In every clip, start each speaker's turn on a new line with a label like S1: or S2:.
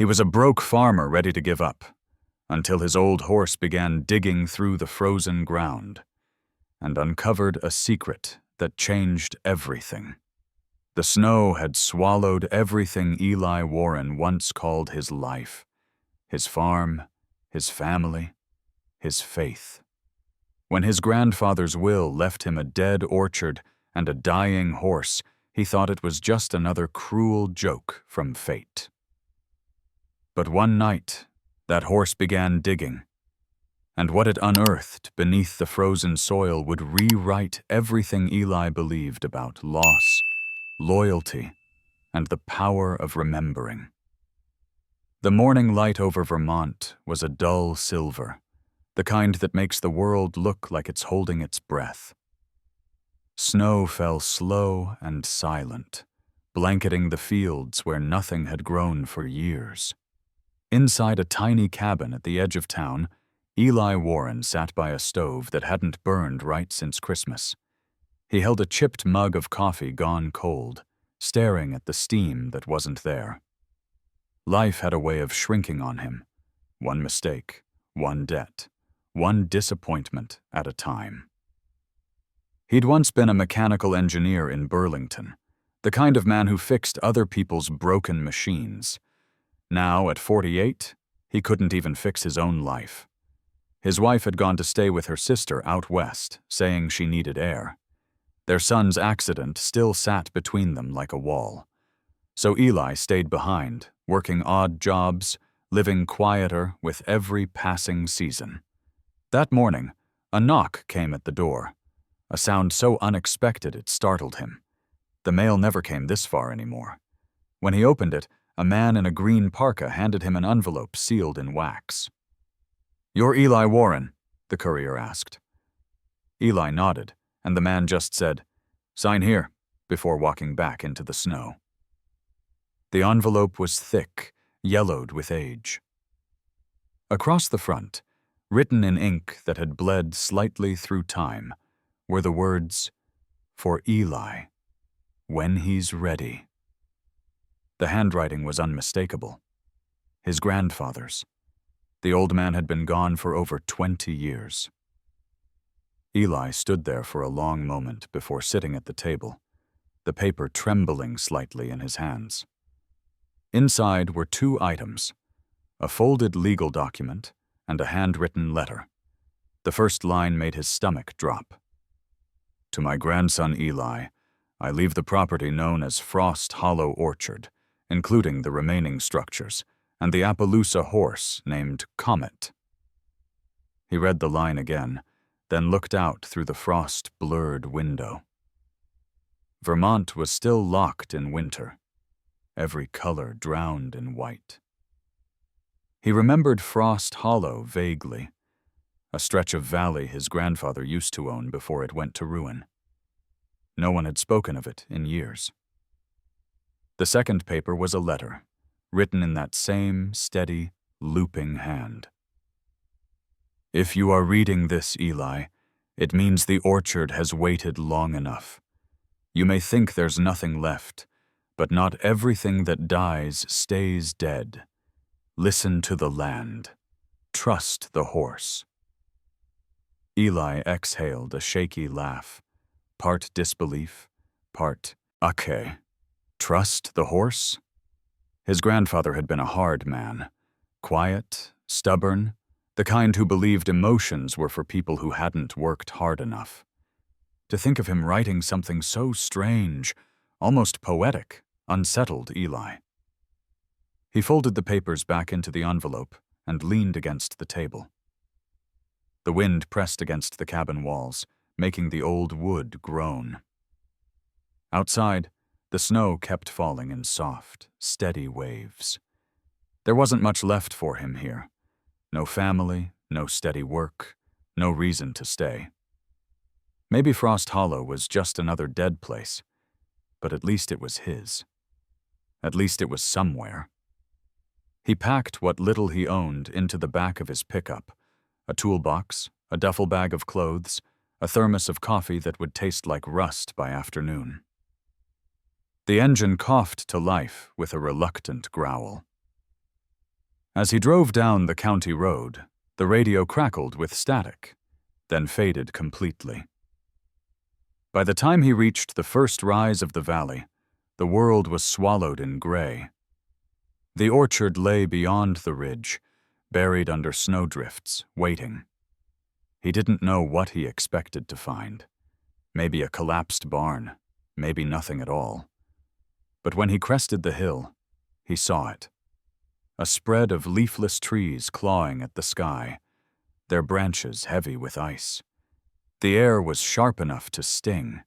S1: He was a broke farmer ready to give up, until his old horse began digging through the frozen ground and uncovered a secret that changed everything. The snow had swallowed everything Eli Warren once called his life, his farm, his family, his faith. When his grandfather's will left him a dead orchard and a dying horse, he thought it was just another cruel joke from fate. But one night, that horse began digging, and what it unearthed beneath the frozen soil would rewrite everything Eli believed about loss, loyalty, and the power of remembering. The morning light over Vermont was a dull silver, the kind that makes the world look like it's holding its breath. Snow fell slow and silent, blanketing the fields where nothing had grown for years. Inside a tiny cabin at the edge of town, Eli Warren sat by a stove that hadn't burned right since Christmas. He held a chipped mug of coffee gone cold, staring at the steam that wasn't there. Life had a way of shrinking on him, one mistake, one debt, one disappointment at a time. He'd once been a mechanical engineer in Burlington, the kind of man who fixed other people's broken machines. Now, at 48, he couldn't even fix his own life. His wife had gone to stay with her sister out west, saying she needed air. Their son's accident still sat between them like a wall. So Eli stayed behind, working odd jobs, living quieter with every passing season. That morning, a knock came at the door, a sound so unexpected it startled him. The mail never came this far anymore. When he opened it, a man in a green parka handed him an envelope sealed in wax. "You're Eli Warren?" the courier asked. Eli nodded, and the man just said, "Sign here," before walking back into the snow. The envelope was thick, yellowed with age. Across the front, written in ink that had bled slightly through time, were the words, "For Eli, when he's ready." The handwriting was unmistakable. His grandfather's. The old man had been gone for over 20 years. Eli stood there for a long moment before sitting at the table, the paper trembling slightly in his hands. Inside were two items, a folded legal document and a handwritten letter. The first line made his stomach drop. "To my grandson Eli, I leave the property known as Frost Hollow Orchard, including the remaining structures, and the Appaloosa horse named Comet." He read the line again, then looked out through the frost-blurred window. Vermont was still locked in winter, every color drowned in white. He remembered Frost Hollow vaguely, a stretch of valley his grandfather used to own before it went to ruin. No one had spoken of it in years. The second paper was a letter, written in that same steady, looping hand. "If you are reading this, Eli, it means the orchard has waited long enough. You may think there's nothing left, but not everything that dies stays dead. Listen to the land. Trust the horse." Eli exhaled a shaky laugh, part disbelief, part okay. Trust the horse? His grandfather had been a hard man, quiet, stubborn, the kind who believed emotions were for people who hadn't worked hard enough. To think of him writing something so strange, almost poetic, unsettled Eli. He folded the papers back into the envelope and leaned against the table. The wind pressed against the cabin walls, making the old wood groan. Outside, the snow kept falling in soft, steady waves. There wasn't much left for him here. No family, no steady work, no reason to stay. Maybe Frost Hollow was just another dead place, but at least it was his. At least it was somewhere. He packed what little he owned into the back of his pickup, a toolbox, a duffel bag of clothes, a thermos of coffee that would taste like rust by afternoon. The engine coughed to life with a reluctant growl. As he drove down the county road, the radio crackled with static, then faded completely. By the time he reached the first rise of the valley, the world was swallowed in gray. The orchard lay beyond the ridge, buried under snowdrifts, waiting. He didn't know what he expected to find. Maybe a collapsed barn, maybe nothing at all. But when he crested the hill, he saw it. A spread of leafless trees clawing at the sky, their branches heavy with ice. The air was sharp enough to sting.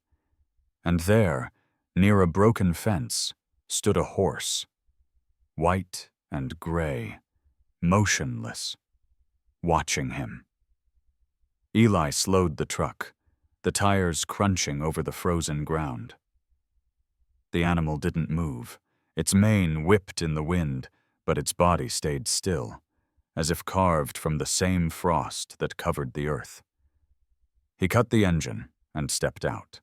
S1: And there, near a broken fence, stood a horse. White and gray, motionless, watching him. Eli slowed the truck, the tires crunching over the frozen ground. The animal didn't move. Its mane whipped in the wind, but its body stayed still, as if carved from the same frost that covered the earth. He cut the engine and stepped out.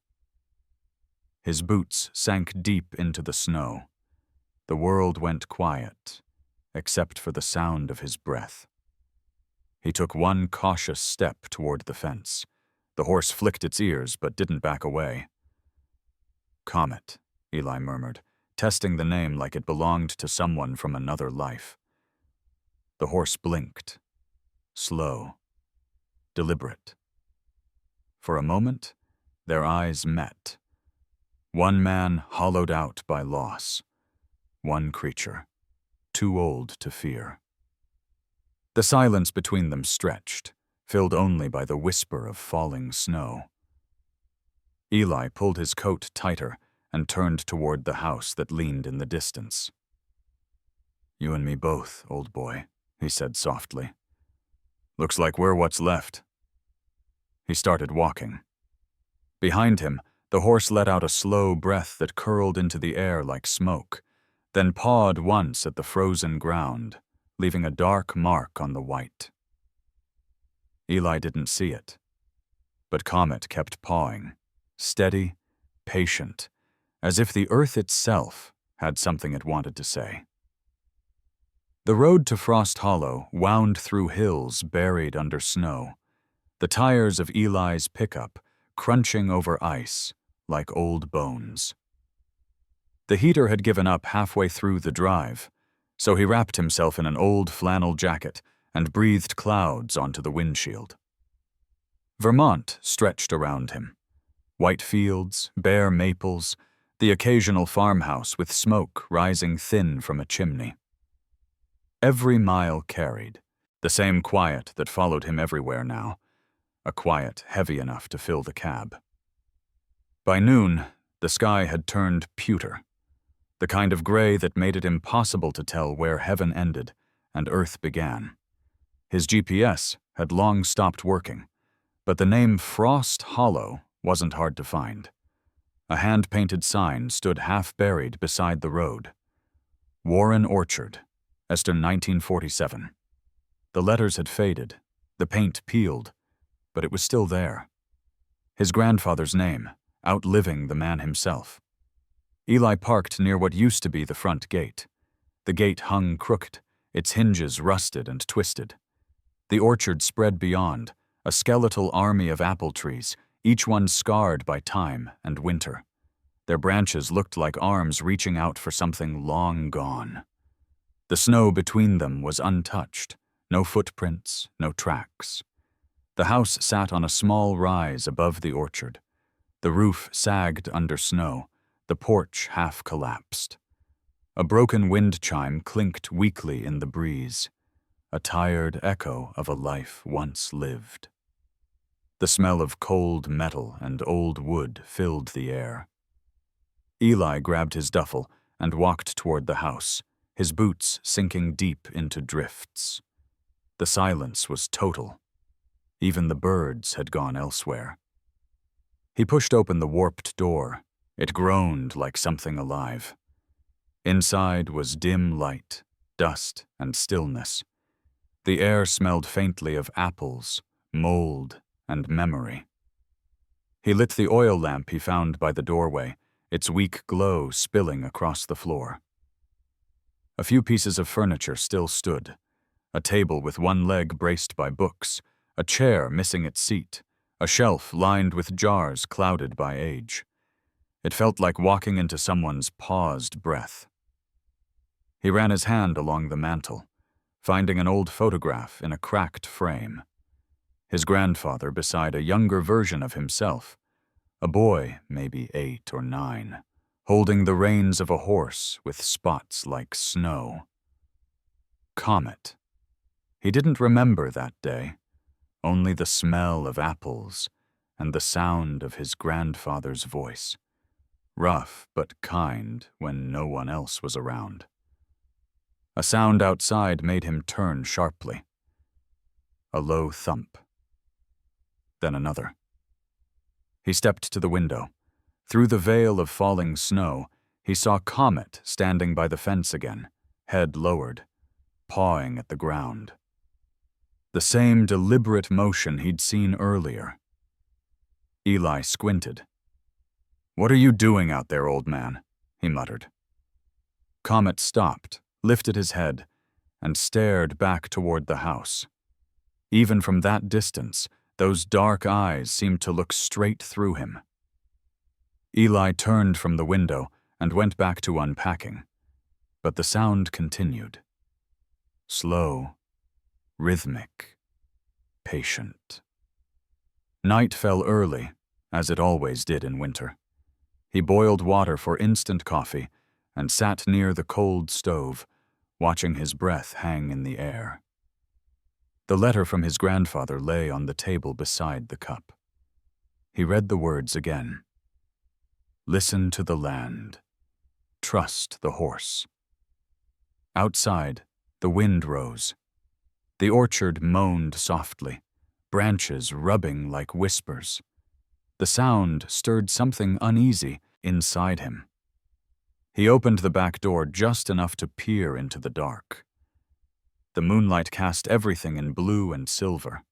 S1: His boots sank deep into the snow. The world went quiet, except for the sound of his breath. He took one cautious step toward the fence. The horse flicked its ears but didn't back away. "Comet," Eli murmured, testing the name like it belonged to someone from another life. The horse blinked. Slow. Deliberate. For a moment, their eyes met. One man hollowed out by loss. One creature, too old to fear. The silence between them stretched, filled only by the whisper of falling snow. Eli pulled his coat tighter and turned toward the house that leaned in the distance. "You and me both, old boy," he said softly. "Looks like we're what's left." He started walking. Behind him, the horse let out a slow breath that curled into the air like smoke, then pawed once at the frozen ground, leaving a dark mark on the white. Eli didn't see it, but Comet kept pawing, steady, patient, as if the earth itself had something it wanted to say. The road to Frost Hollow wound through hills buried under snow, the tires of Eli's pickup crunching over ice like old bones. The heater had given up halfway through the drive, so he wrapped himself in an old flannel jacket and breathed clouds onto the windshield. Vermont stretched around him. White fields, bare maples, the occasional farmhouse with smoke rising thin from a chimney. Every mile carried, the same quiet that followed him everywhere now, a quiet heavy enough to fill the cab. By noon, the sky had turned pewter, the kind of gray that made it impossible to tell where heaven ended and earth began. His GPS had long stopped working, but the name Frost Hollow wasn't hard to find. A hand-painted sign stood half-buried beside the road. Warren Orchard, Eston 1947. The letters had faded, the paint peeled, but it was still there. His grandfather's name, outliving the man himself. Eli parked near what used to be the front gate. The gate hung crooked, its hinges rusted and twisted. The orchard spread beyond, a skeletal army of apple trees, each one scarred by time and winter. Their branches looked like arms reaching out for something long gone. The snow between them was untouched, no footprints, no tracks. The house sat on a small rise above the orchard. The roof sagged under snow, the porch half collapsed. A broken wind chime clinked weakly in the breeze, a tired echo of a life once lived. The smell of cold metal and old wood filled the air. Eli grabbed his duffel and walked toward the house, his boots sinking deep into drifts. The silence was total. Even the birds had gone elsewhere. He pushed open the warped door. It groaned like something alive. Inside was dim light, dust, and stillness. The air smelled faintly of apples, mold, and memory. He lit the oil lamp he found by the doorway, its weak glow spilling across the floor. A few pieces of furniture still stood, A table with one leg braced by books, a chair missing its seat, a shelf lined with jars clouded by age. It felt like walking into someone's paused breath. He ran his hand along the mantel, finding an old photograph in a cracked frame. His grandfather beside a younger version of himself, a boy, maybe 8 or 9, holding the reins of a horse with spots like snow. Comet. He didn't remember that day, only the smell of apples and the sound of his grandfather's voice, rough but kind when no one else was around. A sound outside made him turn sharply. A low thump. Then another. He stepped to the window. Through the veil of falling snow, he saw Comet standing by the fence again, head lowered, pawing at the ground. The same deliberate motion he'd seen earlier. Eli squinted. "What are you doing out there, old man?" he muttered. Comet stopped, lifted his head, and stared back toward the house. Even from that distance, those dark eyes seemed to look straight through him. Eli turned from the window and went back to unpacking, but the sound continued. Slow, rhythmic, patient. Night fell early, as it always did in winter. He boiled water for instant coffee and sat near the cold stove, watching his breath hang in the air. The letter from his grandfather lay on the table beside the cup. He read the words again. Listen to the land. Trust the horse. Outside, the wind rose. The orchard moaned softly, branches rubbing like whispers. The sound stirred something uneasy inside him. He opened the back door just enough to peer into the dark. The moonlight cast everything in blue and silver.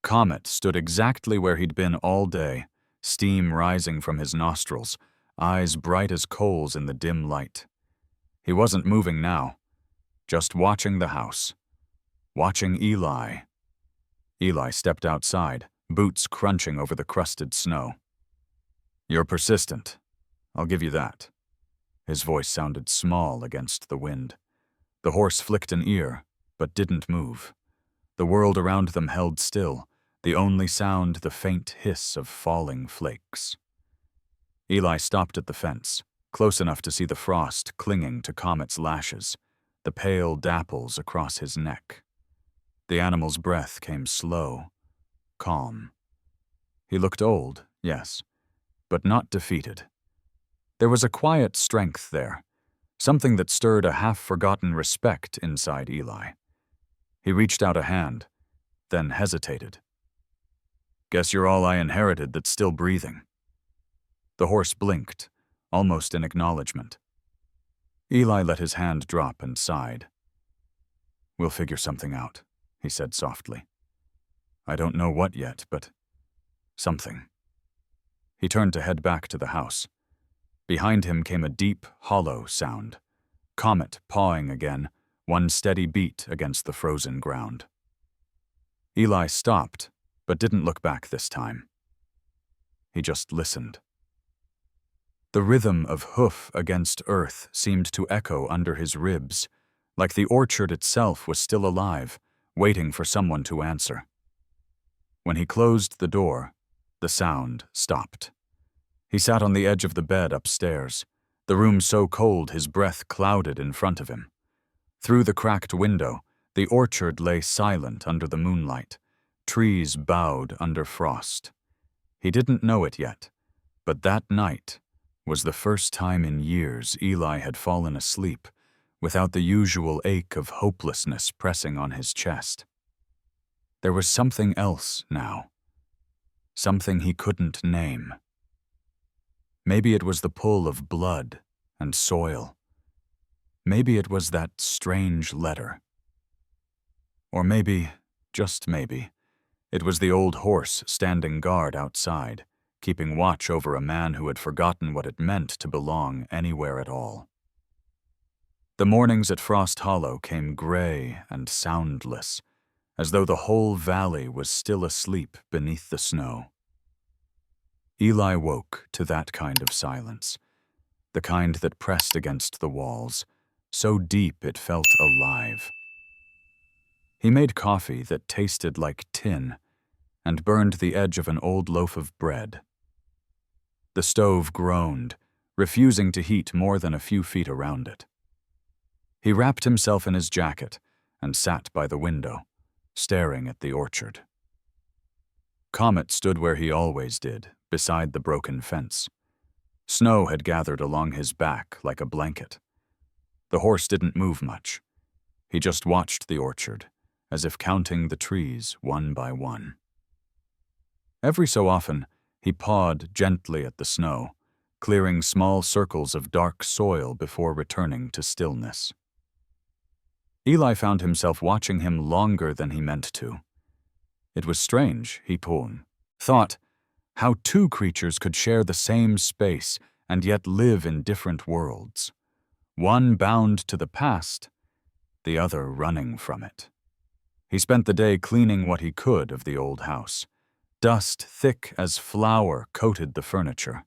S1: Comet stood exactly where he'd been all day, steam rising from his nostrils, eyes bright as coals in the dim light. He wasn't moving now, just watching the house, watching Eli. Eli stepped outside, boots crunching over the crusted snow. "You're persistent. I'll give you that." His voice sounded small against the wind. The horse flicked an ear, but didn't move. The world around them held still, the only sound the faint hiss of falling flakes. Eli stopped at the fence, close enough to see the frost clinging to Comet's lashes, the pale dapples across his neck. The animal's breath came slow, calm. He looked old, yes, but not defeated. There was a quiet strength there, something that stirred a half-forgotten respect inside Eli. He reached out a hand, then hesitated. "Guess you're all I inherited that's still breathing." The horse blinked, almost in acknowledgement. Eli let his hand drop and sighed. "We'll figure something out," he said softly. "I don't know what yet, but something." He turned to head back to the house. Behind him came a deep, hollow sound. Comet pawing again, one steady beat against the frozen ground. Eli stopped, but didn't look back this time. He just listened. The rhythm of hoof against earth seemed to echo under his ribs, like the orchard itself was still alive, waiting for someone to answer. When he closed the door, the sound stopped. He sat on the edge of the bed upstairs, the room so cold his breath clouded in front of him. Through the cracked window, the orchard lay silent under the moonlight, trees bowed under frost. He didn't know it yet, but that night was the first time in years Eli had fallen asleep without the usual ache of hopelessness pressing on his chest. There was something else now, something he couldn't name. Maybe it was the pull of blood and soil. Maybe it was that strange letter. Or maybe, just maybe, it was the old horse standing guard outside, keeping watch over a man who had forgotten what it meant to belong anywhere at all. The mornings at Frost Hollow came gray and soundless, as though the whole valley was still asleep beneath the snow. Eli woke to that kind of silence, the kind that pressed against the walls, so deep it felt alive. He made coffee that tasted like tin and burned the edge of an old loaf of bread. The stove groaned, refusing to heat more than a few feet around it. He wrapped himself in his jacket and sat by the window, staring at the orchard. Comet stood where he always did, beside the broken fence. Snow had gathered along his back like a blanket. The horse didn't move much. He just watched the orchard, as if counting the trees one by one. Every so often, he pawed gently at the snow, clearing small circles of dark soil before returning to stillness. Eli found himself watching him longer than he meant to. It was strange, he thought, how two creatures could share the same space and yet live in different worlds, one bound to the past, the other running from it. He spent the day cleaning what he could of the old house. Dust thick as flour coated the furniture.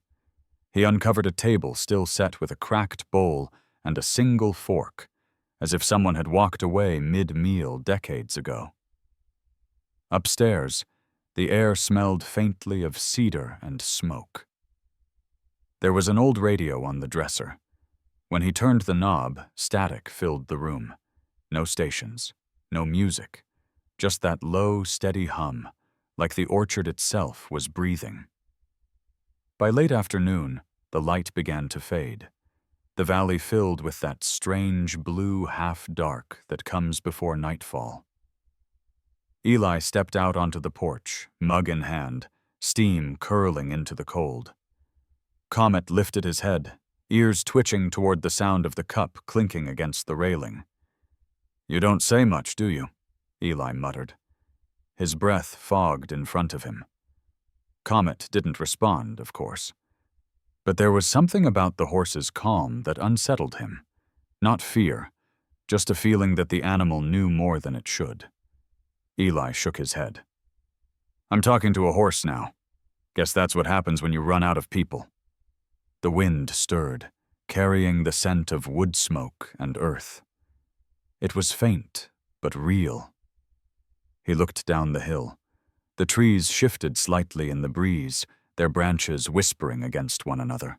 S1: He uncovered a table still set with a cracked bowl and a single fork, as if someone had walked away mid-meal decades ago. Upstairs, the air smelled faintly of cedar and smoke. There was an old radio on the dresser. When he turned the knob, static filled the room. No stations, no music, just that low, steady hum, like the orchard itself was breathing. By late afternoon, the light began to fade, the valley filled with that strange blue half-dark that comes before nightfall. Eli stepped out onto the porch, mug in hand, steam curling into the cold. Comet lifted his head, ears twitching toward the sound of the cup clinking against the railing. "You don't say much, do you?" Eli muttered. His breath fogged in front of him. Comet didn't respond, of course. But there was something about the horse's calm that unsettled him. Not fear, just a feeling that the animal knew more than it should. Eli shook his head. "I'm talking to a horse now. Guess that's what happens when you run out of people." The wind stirred, carrying the scent of wood smoke and earth. It was faint, but real. He looked down the hill. The trees shifted slightly in the breeze, their branches whispering against one another.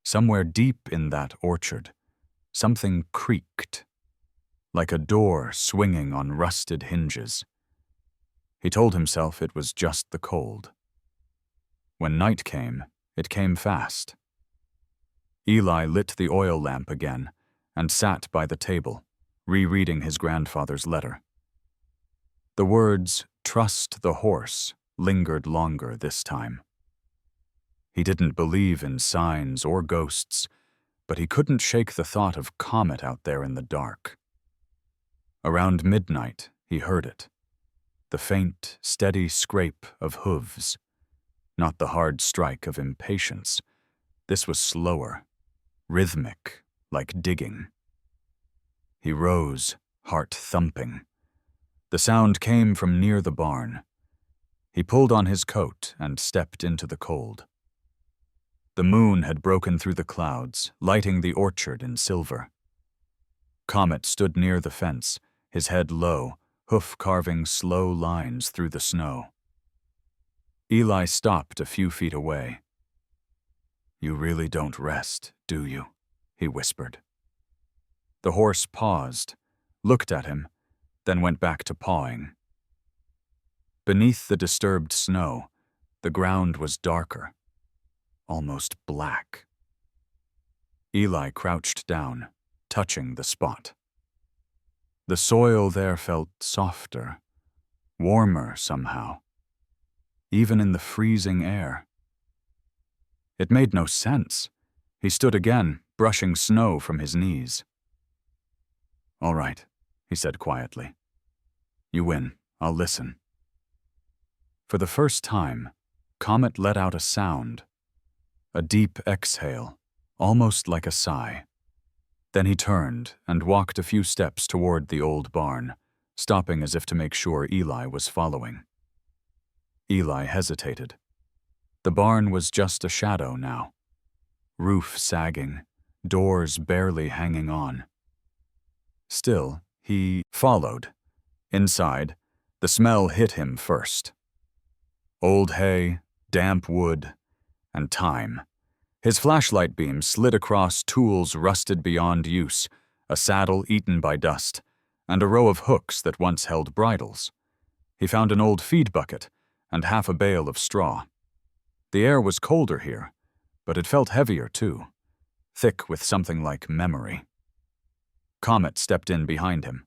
S1: Somewhere deep in that orchard, something creaked, like a door swinging on rusted hinges. He told himself it was just the cold. When night came, it came fast. Eli lit the oil lamp again and sat by the table, rereading his grandfather's letter. The words, "trust the horse," lingered longer this time. He didn't believe in signs or ghosts, but he couldn't shake the thought of Comet out there in the dark. Around midnight, he heard it. The faint, steady scrape of hooves. Not the hard strike of impatience. This was slower, rhythmic, like digging. He rose, heart thumping. The sound came from near the barn. He pulled on his coat and stepped into the cold. The moon had broken through the clouds, lighting the orchard in silver. Comet stood near the fence, his head low, hoof carving slow lines through the snow. Eli stopped a few feet away. "You really don't rest, do you?" he whispered. The horse paused, looked at him, then went back to pawing. Beneath the disturbed snow, the ground was darker, almost black. Eli crouched down, touching the spot. The soil there felt softer, warmer somehow, even in the freezing air. It made no sense. He stood again, brushing snow from his knees. "All right," he said quietly. "You win. I'll listen." For the first time, Comet let out a sound. A deep exhale, almost like a sigh. Then he turned and walked a few steps toward the old barn, stopping as if to make sure Eli was following. Eli hesitated. The barn was just a shadow now. Roof sagging, doors barely hanging on. Still, he followed. Inside, the smell hit him first. Old hay, damp wood, and time. His flashlight beam slid across tools rusted beyond use, a saddle eaten by dust, and a row of hooks that once held bridles. He found an old feed bucket and half a bale of straw. The air was colder here, but it felt heavier too, thick with something like memory. Comet stepped in behind him,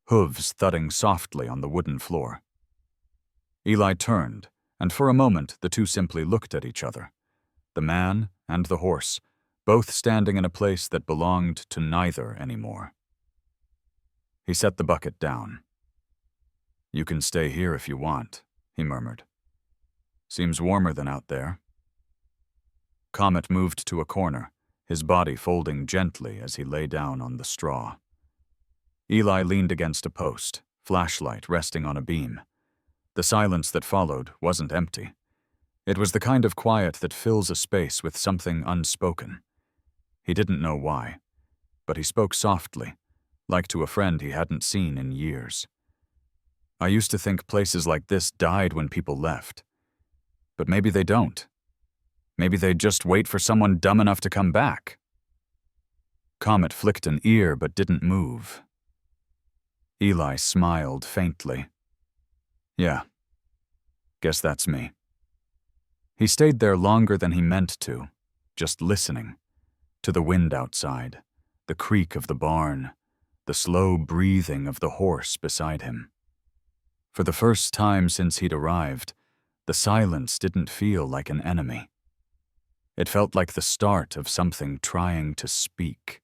S1: hooves thudding softly on the wooden floor. Eli turned, and for a moment the two simply looked at each other. The man and the horse, both standing in a place that belonged to neither anymore. He set the bucket down. "You can stay here if you want," he murmured. "Seems warmer than out there." Comet moved to a corner, his body folding gently as he lay down on the straw. Eli leaned against a post, flashlight resting on a beam. The silence that followed wasn't empty. It was the kind of quiet that fills a space with something unspoken. He didn't know why, but he spoke softly, like to a friend he hadn't seen in years. "I used to think places like this died when people left. But maybe they don't. Maybe they just wait for someone dumb enough to come back." Comet flicked an ear but didn't move. Eli smiled faintly. "Yeah, guess that's me." He stayed there longer than he meant to, just listening, to the wind outside, the creak of the barn, the slow breathing of the horse beside him. For the first time since he'd arrived, the silence didn't feel like an enemy. It felt like the start of something trying to speak.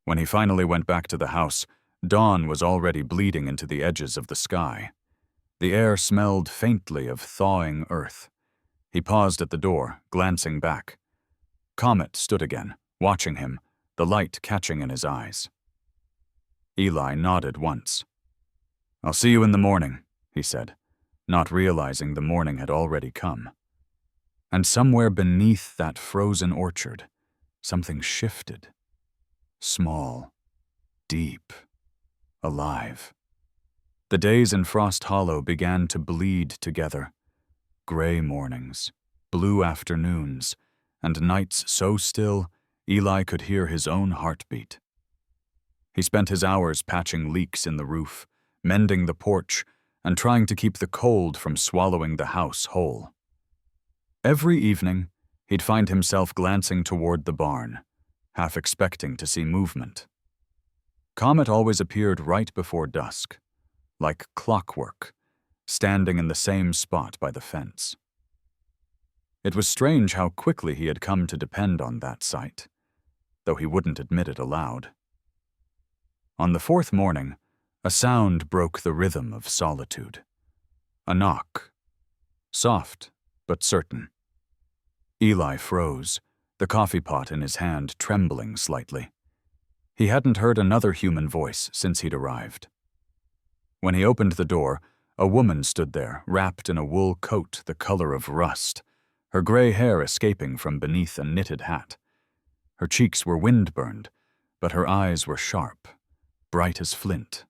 S1: When he finally went back to the house, dawn was already bleeding into the edges of the sky. The air smelled faintly of thawing earth. He paused at the door, glancing back. Comet stood again, watching him, the light catching in his eyes. Eli nodded once. "I'll see you in the morning," he said, not realizing the morning had already come. And somewhere beneath that frozen orchard, something shifted. Small, deep, alive. The days in Frost Hollow began to bleed together. Gray mornings, blue afternoons, and nights so still Eli could hear his own heartbeat. He spent his hours patching leaks in the roof, mending the porch, and trying to keep the cold from swallowing the house whole. Every evening, he'd find himself glancing toward the barn, half expecting to see movement. Comet always appeared right before dusk, like clockwork, standing in the same spot by the fence. It was strange how quickly he had come to depend on that sight, though he wouldn't admit it aloud. On the fourth morning, a sound broke the rhythm of solitude. A knock. Soft, but certain. Eli froze, the coffee pot in his hand trembling slightly. He hadn't heard another human voice since he'd arrived. When he opened the door, a woman stood there, wrapped in a wool coat the color of rust, her gray hair escaping from beneath a knitted hat. Her cheeks were wind-burned, but her eyes were sharp, bright as flint.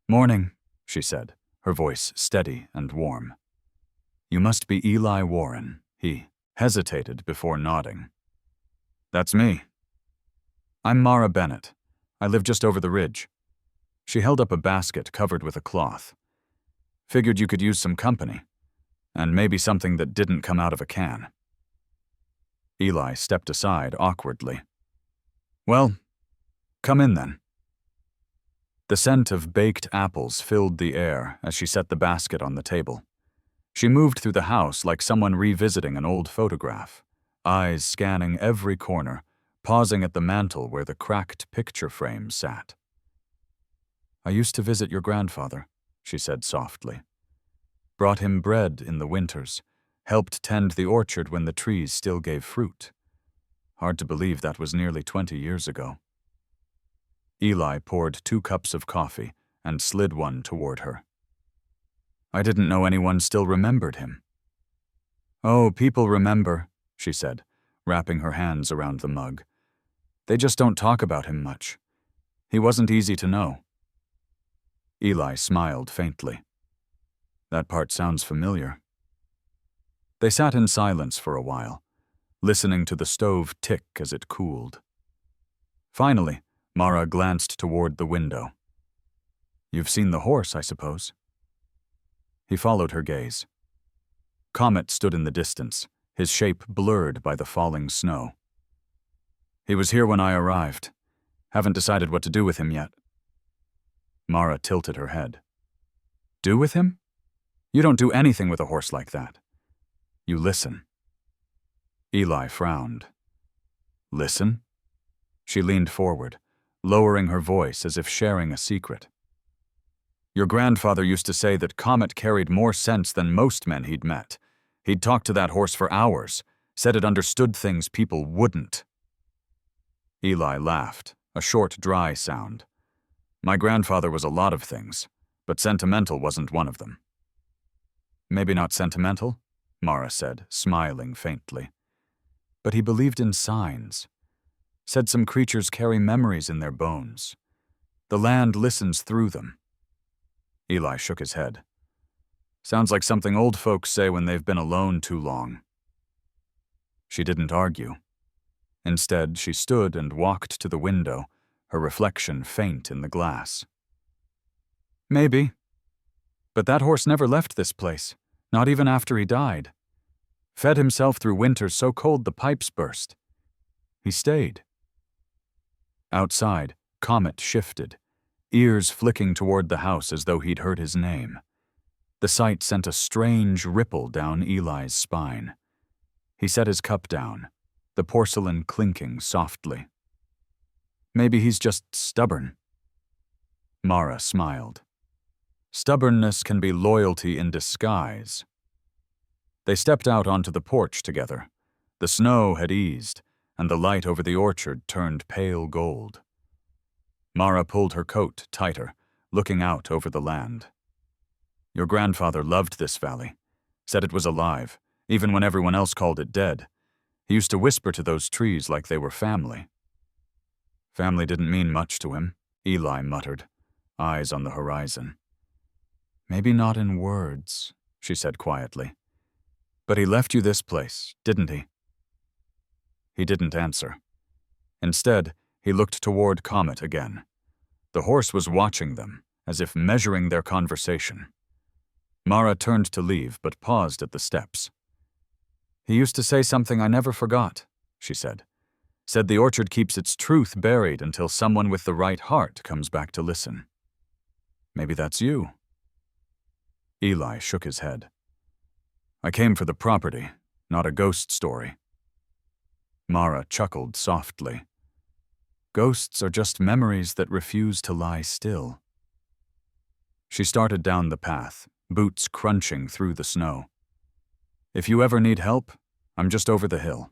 S1: "Morning," she said, her voice steady and warm. "You must be Eli Warren," he hesitated before nodding. "That's me." "I'm Mara Bennett. I live just over the ridge." She held up a basket covered with a cloth. "Figured you could use some company, and maybe something that didn't come out of a can." Eli stepped aside awkwardly. "Well, come in then." The scent of baked apples filled the air as she set the basket on the table. She moved through the house like someone revisiting an old photograph, eyes scanning every corner, pausing at the mantel where the cracked picture frame sat. "I used to visit your grandfather," she said softly. "Brought him bread in the winters, helped tend the orchard when the trees still gave fruit. Hard to believe that was nearly 20 years ago." Eli poured 2 cups of coffee and slid one toward her. I didn't know anyone still remembered him. Oh, people remember, she said, wrapping her hands around the mug. They just don't talk about him much. He wasn't easy to know. Eli smiled faintly. That part sounds familiar. They sat in silence for a while, listening to the stove tick as it cooled. Finally, Mara glanced toward the window. You've seen the horse, I suppose? He followed her gaze. Comet stood in the distance, his shape blurred by the falling snow. He was here when I arrived. Haven't decided what to do with him yet. Mara tilted her head. Do with him? You don't do anything with a horse like that. You listen. Eli frowned. Listen? She leaned forward, lowering her voice as if sharing a secret. Your grandfather used to say that Comet carried more sense than most men he'd met. He'd talk to that horse for hours, said it understood things people wouldn't. Eli laughed, a short, dry sound. My grandfather was a lot of things, but sentimental wasn't one of them. Maybe not sentimental, Mara said, smiling faintly. But he believed in signs. Said some creatures carry memories in their bones. The land listens through them. Eli shook his head. Sounds like something old folks say when they've been alone too long. She didn't argue. Instead, she stood and walked to the window, her reflection faint in the glass. Maybe. But that horse never left this place, not even after he died. Fed himself through winters so cold the pipes burst. He stayed. Outside, Comet shifted, ears flicking toward the house as though he'd heard his name. The sight sent a strange ripple down Eli's spine. He set his cup down, the porcelain clinking softly. Maybe he's just stubborn. Mara smiled. Stubbornness can be loyalty in disguise. They stepped out onto the porch together. The snow had eased, and the light over the orchard turned pale gold. Mara pulled her coat tighter, looking out over the land. Your grandfather loved this valley, said it was alive, even when everyone else called it dead. He used to whisper to those trees like they were family. Family didn't mean much to him, Eli muttered, eyes on the horizon. Maybe not in words, she said quietly. But he left you this place, didn't he? He didn't answer. Instead, he looked toward Comet again. The horse was watching them, as if measuring their conversation. Mara turned to leave, but paused at the steps. He used to say something I never forgot, she said. Said the orchard keeps its truth buried until someone with the right heart comes back to listen. Maybe that's you. Eli shook his head. I came for the property, not a ghost story. Mara chuckled softly. Ghosts are just memories that refuse to lie still. She started down the path, boots crunching through the snow. If you ever need help, I'm just over the hill.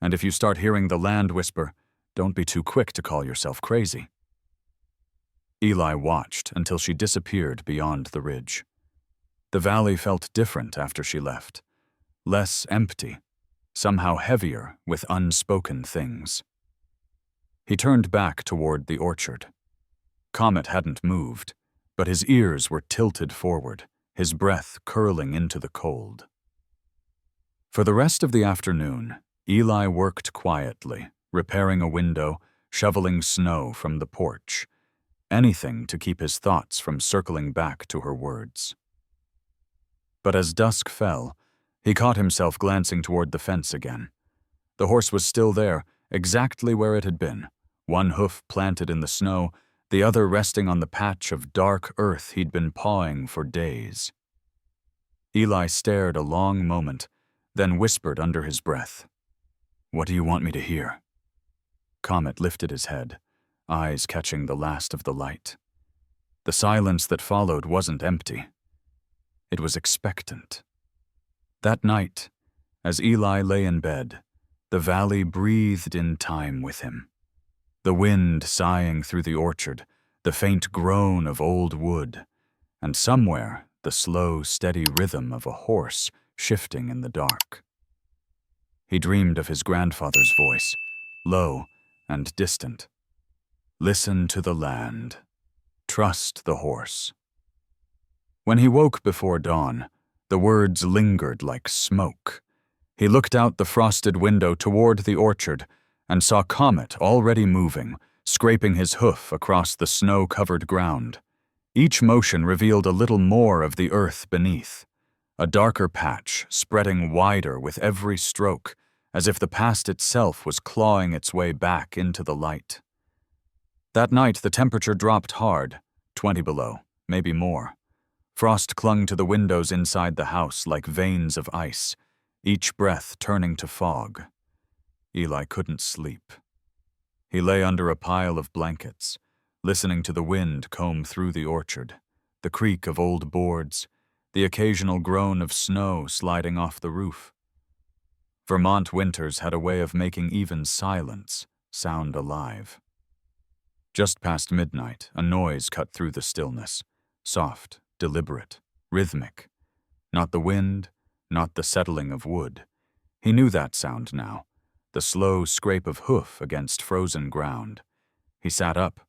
S1: And if you start hearing the land whisper, don't be too quick to call yourself crazy. Eli watched until she disappeared beyond the ridge. The valley felt different after she left. Less empty, somehow heavier with unspoken things. He turned back toward the orchard. Comet hadn't moved, but his ears were tilted forward, his breath curling into the cold. For the rest of the afternoon, Eli worked quietly, repairing a window, shoveling snow from the porch, anything to keep his thoughts from circling back to her words. But as dusk fell, he caught himself glancing toward the fence again. The horse was still there, exactly where it had been, one hoof planted in the snow, the other resting on the patch of dark earth he'd been pawing for days. Eli stared a long moment, then whispered under his breath, "What do you want me to hear?" Comet lifted his head, eyes catching the last of the light. The silence that followed wasn't empty. It was expectant. That night, as Eli lay in bed, the valley breathed in time with him. The wind sighing through the orchard, the faint groan of old wood, and somewhere the slow, steady rhythm of a horse shifting in the dark. He dreamed of his grandfather's voice, low and distant. Listen to the land. Trust the horse. When he woke before dawn, the words lingered like smoke. He looked out the frosted window toward the orchard and saw Comet already moving, scraping his hoof across the snow-covered ground. Each motion revealed a little more of the earth beneath, a darker patch spreading wider with every stroke, as if the past itself was clawing its way back into the light. That night the temperature dropped hard, 20 below, maybe more. Frost clung to the windows inside the house like veins of ice, each breath turning to fog. Eli couldn't sleep. He lay under a pile of blankets, listening to the wind comb through the orchard, the creak of old boards, the occasional groan of snow sliding off the roof. Vermont winters had a way of making even silence sound alive. Just past midnight, a noise cut through the stillness, soft, deliberate, rhythmic. Not the wind, not the settling of wood. He knew that sound now, the slow scrape of hoof against frozen ground. He sat up,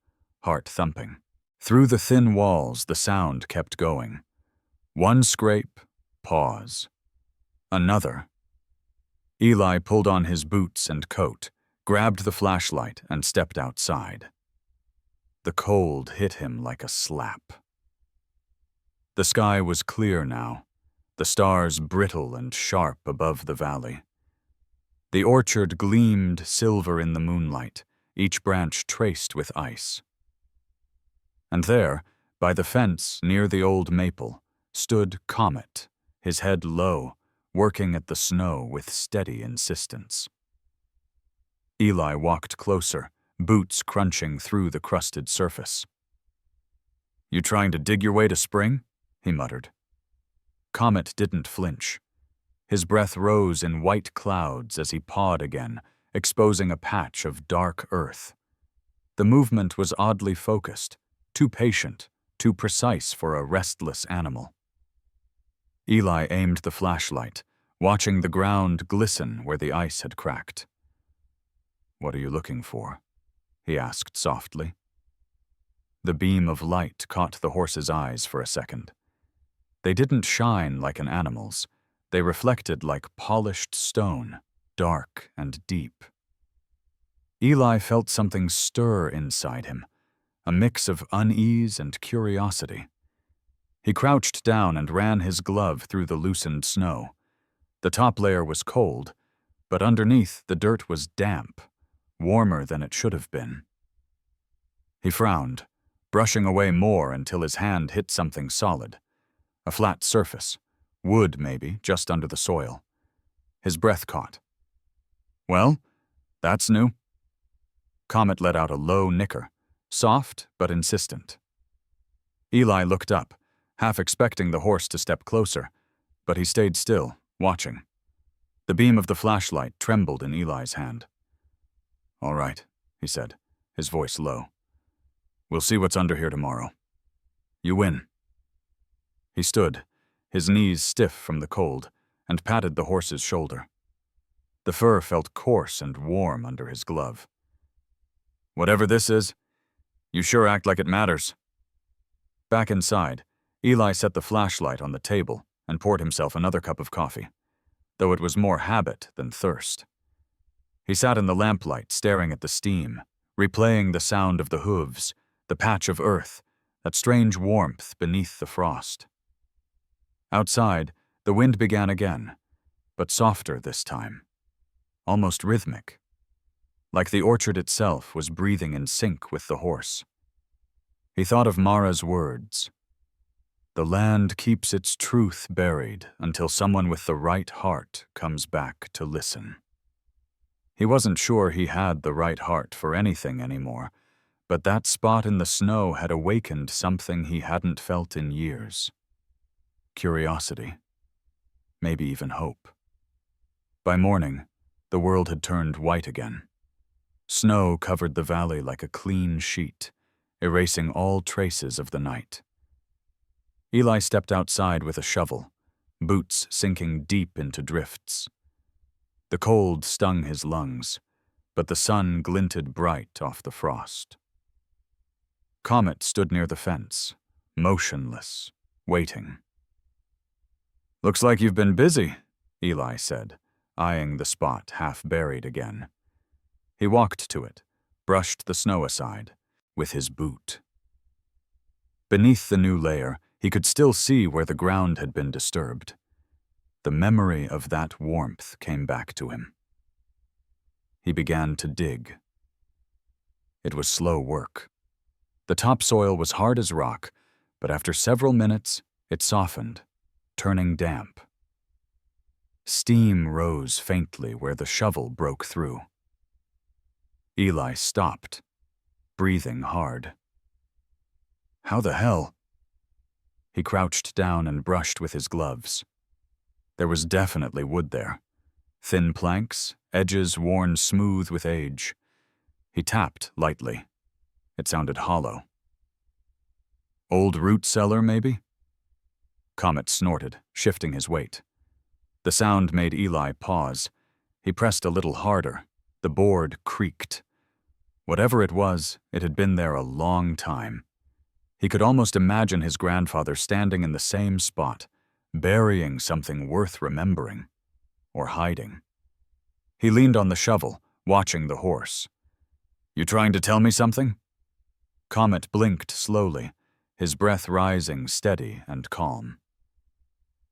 S1: heart thumping. Through the thin walls, the sound kept going. One scrape, pause. Another. Eli pulled on his boots and coat, grabbed the flashlight, and stepped outside. The cold hit him like a slap. The sky was clear now, the stars brittle and sharp above the valley. The orchard gleamed silver in the moonlight, each branch traced with ice. And there, by the fence near the old maple, stood Comet, his head low, working at the snow with steady insistence. Eli walked closer, boots crunching through the crusted surface. "You trying to dig your way to spring?" he muttered. Comet didn't flinch. His breath rose in white clouds as he pawed again, exposing a patch of dark earth. The movement was oddly focused, too patient, too precise for a restless animal. Eli aimed the flashlight, watching the ground glisten where the ice had cracked. "What are you looking for?" he asked softly. The beam of light caught the horse's eyes for a second. They didn't shine like an animal's. They reflected like polished stone, dark and deep. Eli felt something stir inside him, a mix of unease and curiosity. He crouched down and ran his glove through the loosened snow. The top layer was cold, but underneath the dirt was damp, warmer than it should have been. He frowned, brushing away more until his hand hit something solid. A flat surface, wood maybe, just under the soil. His breath caught. "Well, that's new." Comet let out a low nicker, soft but insistent. Eli looked up, half expecting the horse to step closer, but he stayed still, watching. The beam of the flashlight trembled in Eli's hand. "All right," he said, his voice low. "We'll see what's under here tomorrow. You win." He stood, his knees stiff from the cold, and patted the horse's shoulder. The fur felt coarse and warm under his glove. "Whatever this is, you sure act like it matters." Back inside, Eli set the flashlight on the table and poured himself another cup of coffee, though it was more habit than thirst. He sat in the lamplight staring at the steam, replaying the sound of the hooves, the patch of earth, that strange warmth beneath the frost. Outside, the wind began again, but softer this time, almost rhythmic, like the orchard itself was breathing in sync with the horse. He thought of Mara's words. "The land keeps its truth buried until someone with the right heart comes back to listen." He wasn't sure he had the right heart for anything anymore, but that spot in the snow had awakened something he hadn't felt in years. Curiosity. Maybe even hope. By morning, the world had turned white again. Snow covered the valley like a clean sheet, erasing all traces of the night. Eli stepped outside with a shovel, boots sinking deep into drifts. The cold stung his lungs, but the sun glinted bright off the frost. Comet stood near the fence, motionless, waiting. "Looks like you've been busy," Eli said, eyeing the spot half buried again. He walked to it, brushed the snow aside, with his boot. Beneath the new layer, he could still see where the ground had been disturbed. The memory of that warmth came back to him. He began to dig. It was slow work. The topsoil was hard as rock, but after several minutes, it softened, turning damp. Steam rose faintly where the shovel broke through. Eli stopped, breathing hard. How the hell? He crouched down and brushed with his gloves. There was definitely wood there. Thin planks, edges worn smooth with age. He tapped lightly. It sounded hollow. Old root cellar, maybe? Comet snorted, shifting his weight. The sound made Eli pause. He pressed a little harder. The board creaked. Whatever it was, it had been there a long time. He could almost imagine his grandfather standing in the same spot, burying something worth remembering, or hiding. He leaned on the shovel, watching the horse. "You trying to tell me something?" Comet blinked slowly, his breath rising steady and calm.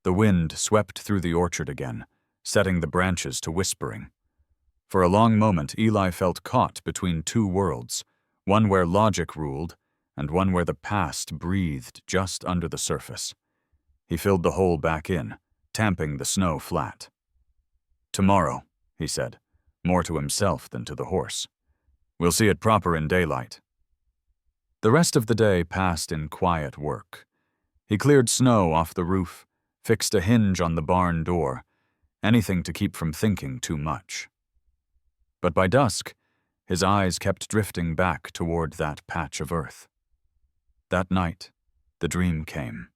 S1: The wind swept through the orchard again, setting the branches to whispering. For a long moment, Eli felt caught between two worlds, one where logic ruled, and one where the past breathed just under the surface. He filled the hole back in, tamping the snow flat. "Tomorrow," he said, more to himself than to the horse. "We'll see it proper in daylight." The rest of the day passed in quiet work. He cleared snow off the roof, fixed a hinge on the barn door, anything to keep from thinking too much. But by dusk, his eyes kept drifting back toward that patch of earth. That night, the dream came.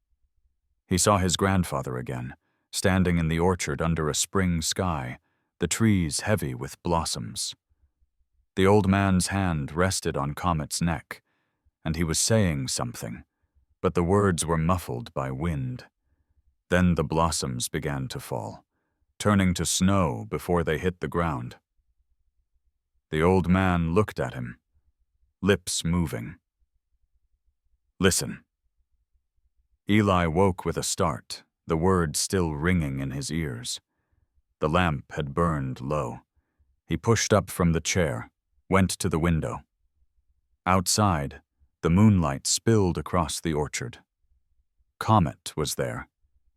S1: He saw his grandfather again, standing in the orchard under a spring sky, the trees heavy with blossoms. The old man's hand rested on Comet's neck, and he was saying something, but the words were muffled by wind. Then the blossoms began to fall, turning to snow before they hit the ground. The old man looked at him, lips moving. "Listen." Eli woke with a start, the words still ringing in his ears. The lamp had burned low. He pushed up from the chair, went to the window. Outside, the moonlight spilled across the orchard. Comet was there,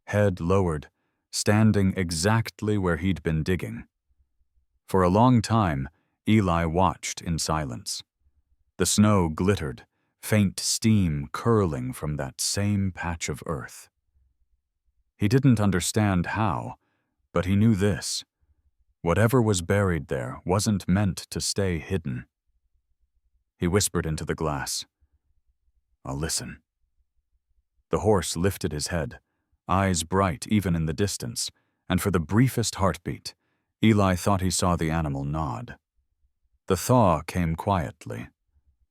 S1: head lowered, standing exactly where he'd been digging. For a long time, Eli watched in silence. The snow glittered, faint steam curling from that same patch of earth. He didn't understand how, but he knew this. Whatever was buried there wasn't meant to stay hidden. He whispered into the glass, "I'll listen." The horse lifted his head, eyes bright even in the distance, and for the briefest heartbeat, Eli thought he saw the animal nod. The thaw came quietly,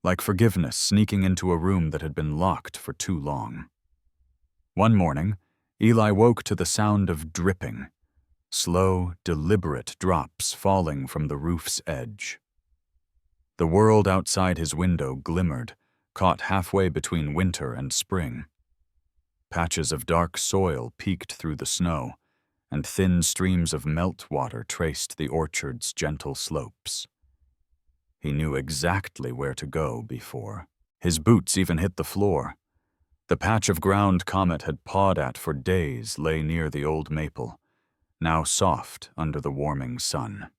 S1: like forgiveness sneaking into a room that had been locked for too long. One morning, Eli woke to the sound of dripping, slow, deliberate drops falling from the roof's edge. The world outside his window glimmered, caught halfway between winter and spring. Patches of dark soil peeked through the snow, and thin streams of meltwater traced the orchard's gentle slopes. He knew exactly where to go before. His boots even hit the floor. The patch of ground Comet had pawed at for days lay near the old maple, now soft under the warming sun.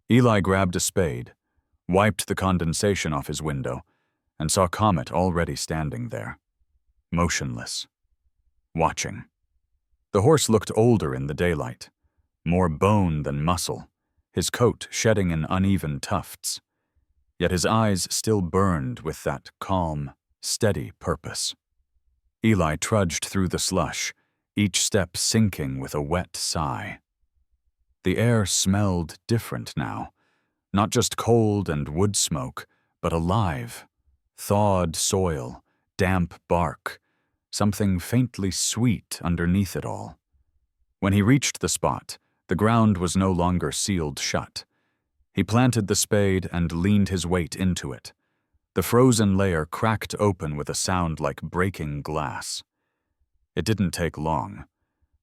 S1: Eli grabbed a spade, wiped the condensation off his window, and saw Comet already standing there, motionless, watching. The horse looked older in the daylight, more bone than muscle, his coat shedding in uneven tufts. Yet his eyes still burned with that calm, steady purpose. Eli trudged through the slush, each step sinking with a wet sigh. The air smelled different now, not just cold and wood smoke, but alive. Thawed soil, damp bark, something faintly sweet underneath it all. When he reached the spot, the ground was no longer sealed shut. He planted the spade and leaned his weight into it. The frozen layer cracked open with a sound like breaking glass. It didn't take long.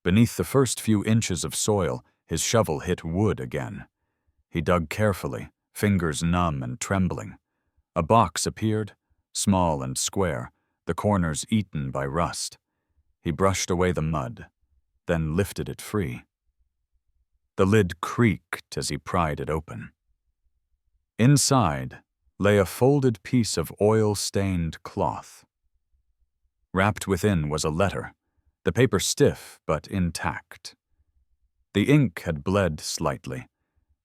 S1: Beneath the first few inches of soil, his shovel hit wood again. He dug carefully, fingers numb and trembling. A box appeared, small and square, the corners eaten by rust. He brushed away the mud, then lifted it free. The lid creaked as he pried it open. Inside lay a folded piece of oil-stained cloth. Wrapped within was a letter, the paper stiff but intact. The ink had bled slightly,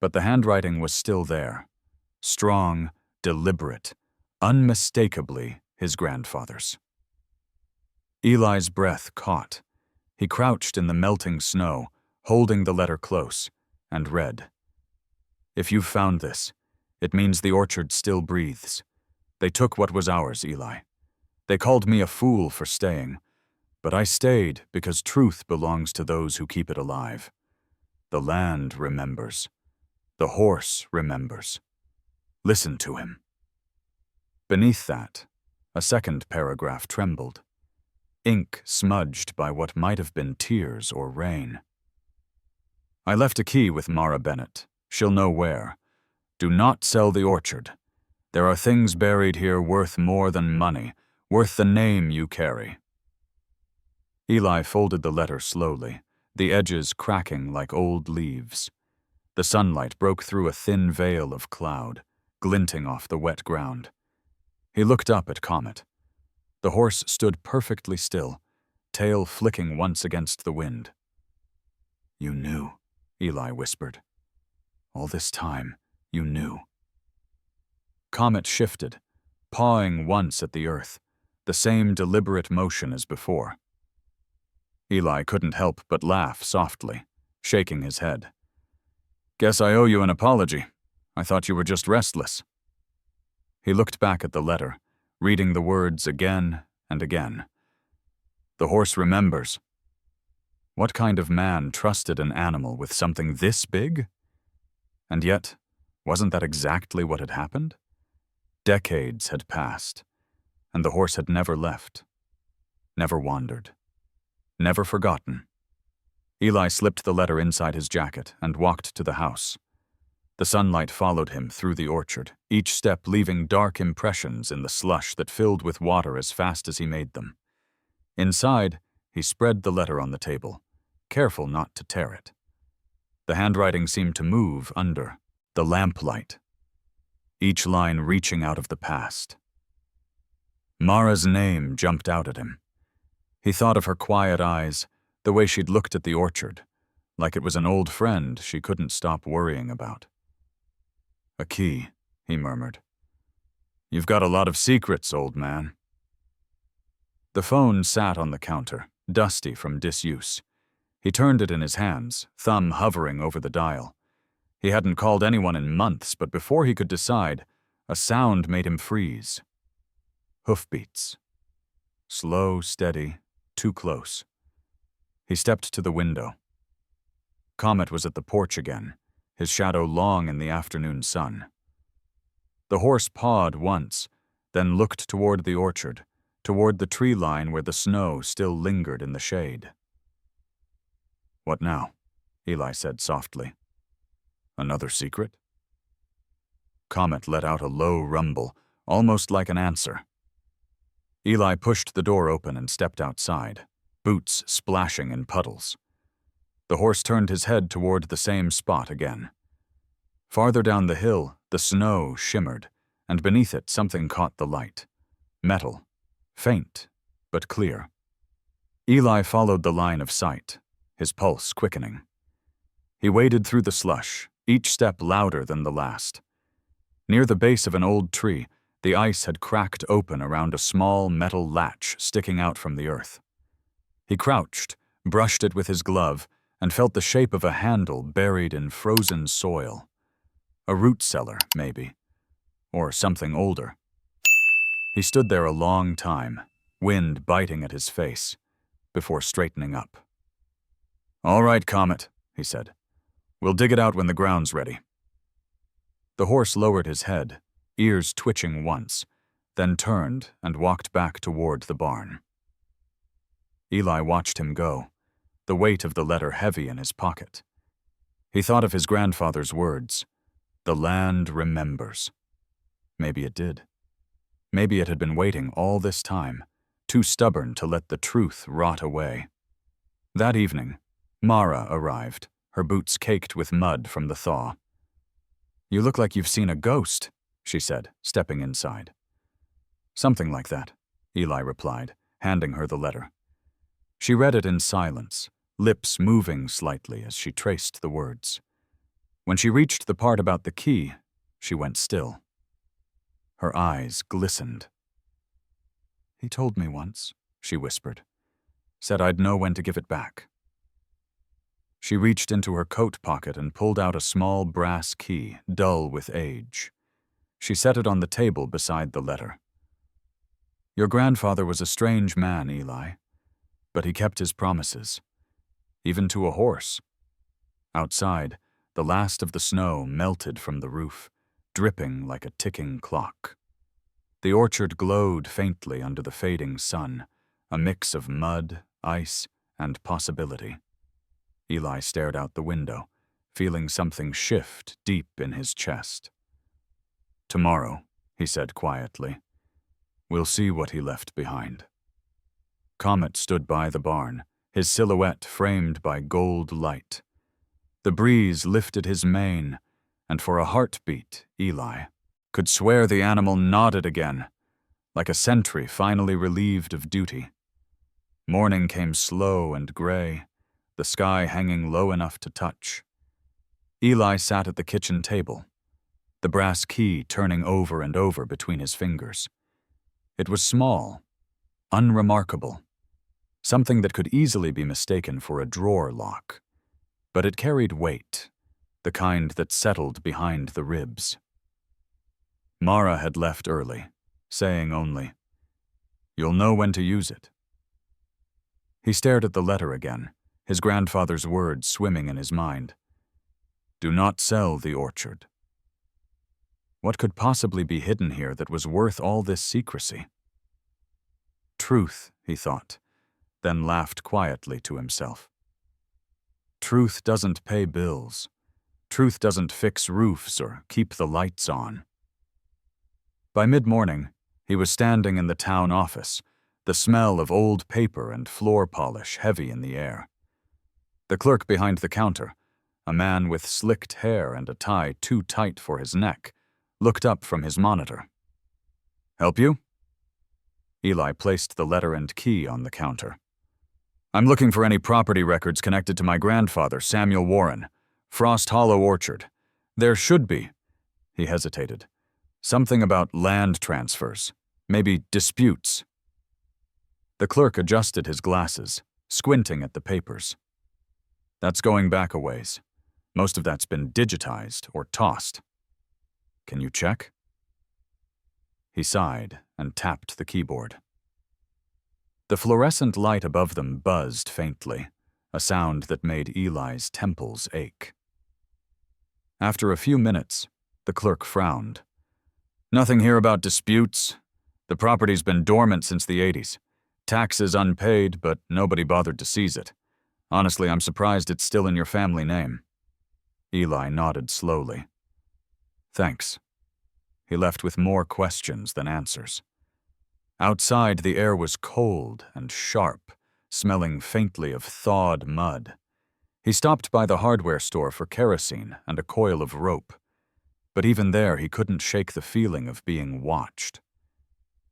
S1: but the handwriting was still there, strong, deliberate, unmistakably his grandfather's. Eli's breath caught. He crouched in the melting snow, holding the letter close, and read. "If you've found this, it means the orchard still breathes. They took what was ours, Eli. They called me a fool for staying, but I stayed because truth belongs to those who keep it alive. The land remembers. The horse remembers. Listen to him." Beneath that, a second paragraph trembled, ink smudged by what might have been tears or rain. "I left a key with Mara Bennett. She'll know where. Do not sell the orchard. There are things buried here worth more than money, worth the name you carry." Eli folded the letter slowly, the edges cracking like old leaves. The sunlight broke through a thin veil of cloud, glinting off the wet ground. He looked up at Comet. The horse stood perfectly still, tail flicking once against the wind. "You knew," Eli whispered. "All this time, you knew." Comet shifted, pawing once at the earth, the same deliberate motion as before. Eli couldn't help but laugh softly, shaking his head. "Guess I owe you an apology. I thought you were just restless." He looked back at the letter, reading the words again and again. The horse remembers. What kind of man trusted an animal with something this big? And yet, wasn't that exactly what had happened? Decades had passed, and the horse had never left, never wandered, never forgotten. Eli slipped the letter inside his jacket and walked to the house. The sunlight followed him through the orchard, each step leaving dark impressions in the slush that filled with water as fast as he made them. Inside, he spread the letter on the table, careful not to tear it. The handwriting seemed to move under the lamplight, each line reaching out of the past. Mara's name jumped out at him. He thought of her quiet eyes, the way she'd looked at the orchard, like it was an old friend she couldn't stop worrying about. "A key," he murmured. "You've got a lot of secrets, old man." The phone sat on the counter, dusty from disuse. He turned it in his hands, thumb hovering over the dial. He hadn't called anyone in months, but before he could decide, a sound made him freeze. Hoofbeats. Slow, steady, too close. He stepped to the window. Comet was at the porch again, his shadow long in the afternoon sun. The horse pawed once, then looked toward the orchard, toward the tree line where the snow still lingered in the shade. "What now?" Eli said softly. "Another secret?" Comet let out a low rumble, almost like an answer. Eli pushed the door open and stepped outside, boots splashing in puddles. The horse turned his head toward the same spot again. Farther down the hill, the snow shimmered, and beneath it something caught the light. Metal, faint, but clear. Eli followed the line of sight, his pulse quickening. He waded through the slush, each step louder than the last. Near the base of an old tree, the ice had cracked open around a small metal latch sticking out from the earth. He crouched, brushed it with his glove, and felt the shape of a handle buried in frozen soil. A root cellar, maybe. Or something older. He stood there a long time, wind biting at his face, before straightening up. "All right, Comet," he said. "We'll dig it out when the ground's ready." The horse lowered his head, ears twitching once, then turned and walked back toward the barn. Eli watched him go, the weight of the letter heavy in his pocket. He thought of his grandfather's words, "The land remembers." Maybe it did. Maybe it had been waiting all this time, too stubborn to let the truth rot away. That evening, Mara arrived, her boots caked with mud from the thaw. "You look like you've seen a ghost," she said, stepping inside. "Something like that," Eli replied, handing her the letter. She read it in silence, lips moving slightly as she traced the words. When she reached the part about the key, she went still. Her eyes glistened. "He told me once," she whispered. "Said I'd know when to give it back." She reached into her coat pocket and pulled out a small brass key, dull with age. She set it on the table beside the letter. "Your grandfather was a strange man, Eli, but he kept his promises, even to a horse." Outside, the last of the snow melted from the roof, dripping like a ticking clock. The orchard glowed faintly under the fading sun, a mix of mud, ice, and possibility. Eli stared out the window, feeling something shift deep in his chest. "Tomorrow," he said quietly, "we'll see what he left behind." Comet stood by the barn, his silhouette framed by gold light. The breeze lifted his mane, and for a heartbeat, Eli could swear the animal nodded again, like a sentry finally relieved of duty. Morning came slow and gray, the sky hanging low enough to touch. Eli sat at the kitchen table, the brass key turning over and over between his fingers. It was small, unremarkable, something that could easily be mistaken for a drawer lock, but it carried weight, the kind that settled behind the ribs. Mara had left early, saying only, "You'll know when to use it." He stared at the letter again, his grandfather's words swimming in his mind. "Do not sell the orchard." What could possibly be hidden here that was worth all this secrecy? Truth, he thought, then laughed quietly to himself. Truth doesn't pay bills. Truth doesn't fix roofs or keep the lights on. By mid-morning, he was standing in the town office, the smell of old paper and floor polish heavy in the air. The clerk behind the counter, a man with slicked hair and a tie too tight for his neck, looked up from his monitor. "Help you?" Eli placed the letter and key on the counter. "I'm looking for any property records connected to my grandfather, Samuel Warren. Frost Hollow Orchard. There should be." He hesitated. "Something about land transfers. Maybe disputes." The clerk adjusted his glasses, squinting at the papers. "That's going back a ways. Most of that's been digitized or tossed. Can you check?" He sighed and tapped the keyboard. The fluorescent light above them buzzed faintly, a sound that made Eli's temples ache. After a few minutes, the clerk frowned. "Nothing here about disputes. The property's been dormant since the 80s. Taxes unpaid, but nobody bothered to seize it. Honestly, I'm surprised it's still in your family name." Eli nodded slowly. "Thanks." He left with more questions than answers. Outside, the air was cold and sharp, smelling faintly of thawed mud. He stopped by the hardware store for kerosene and a coil of rope, but even there he couldn't shake the feeling of being watched.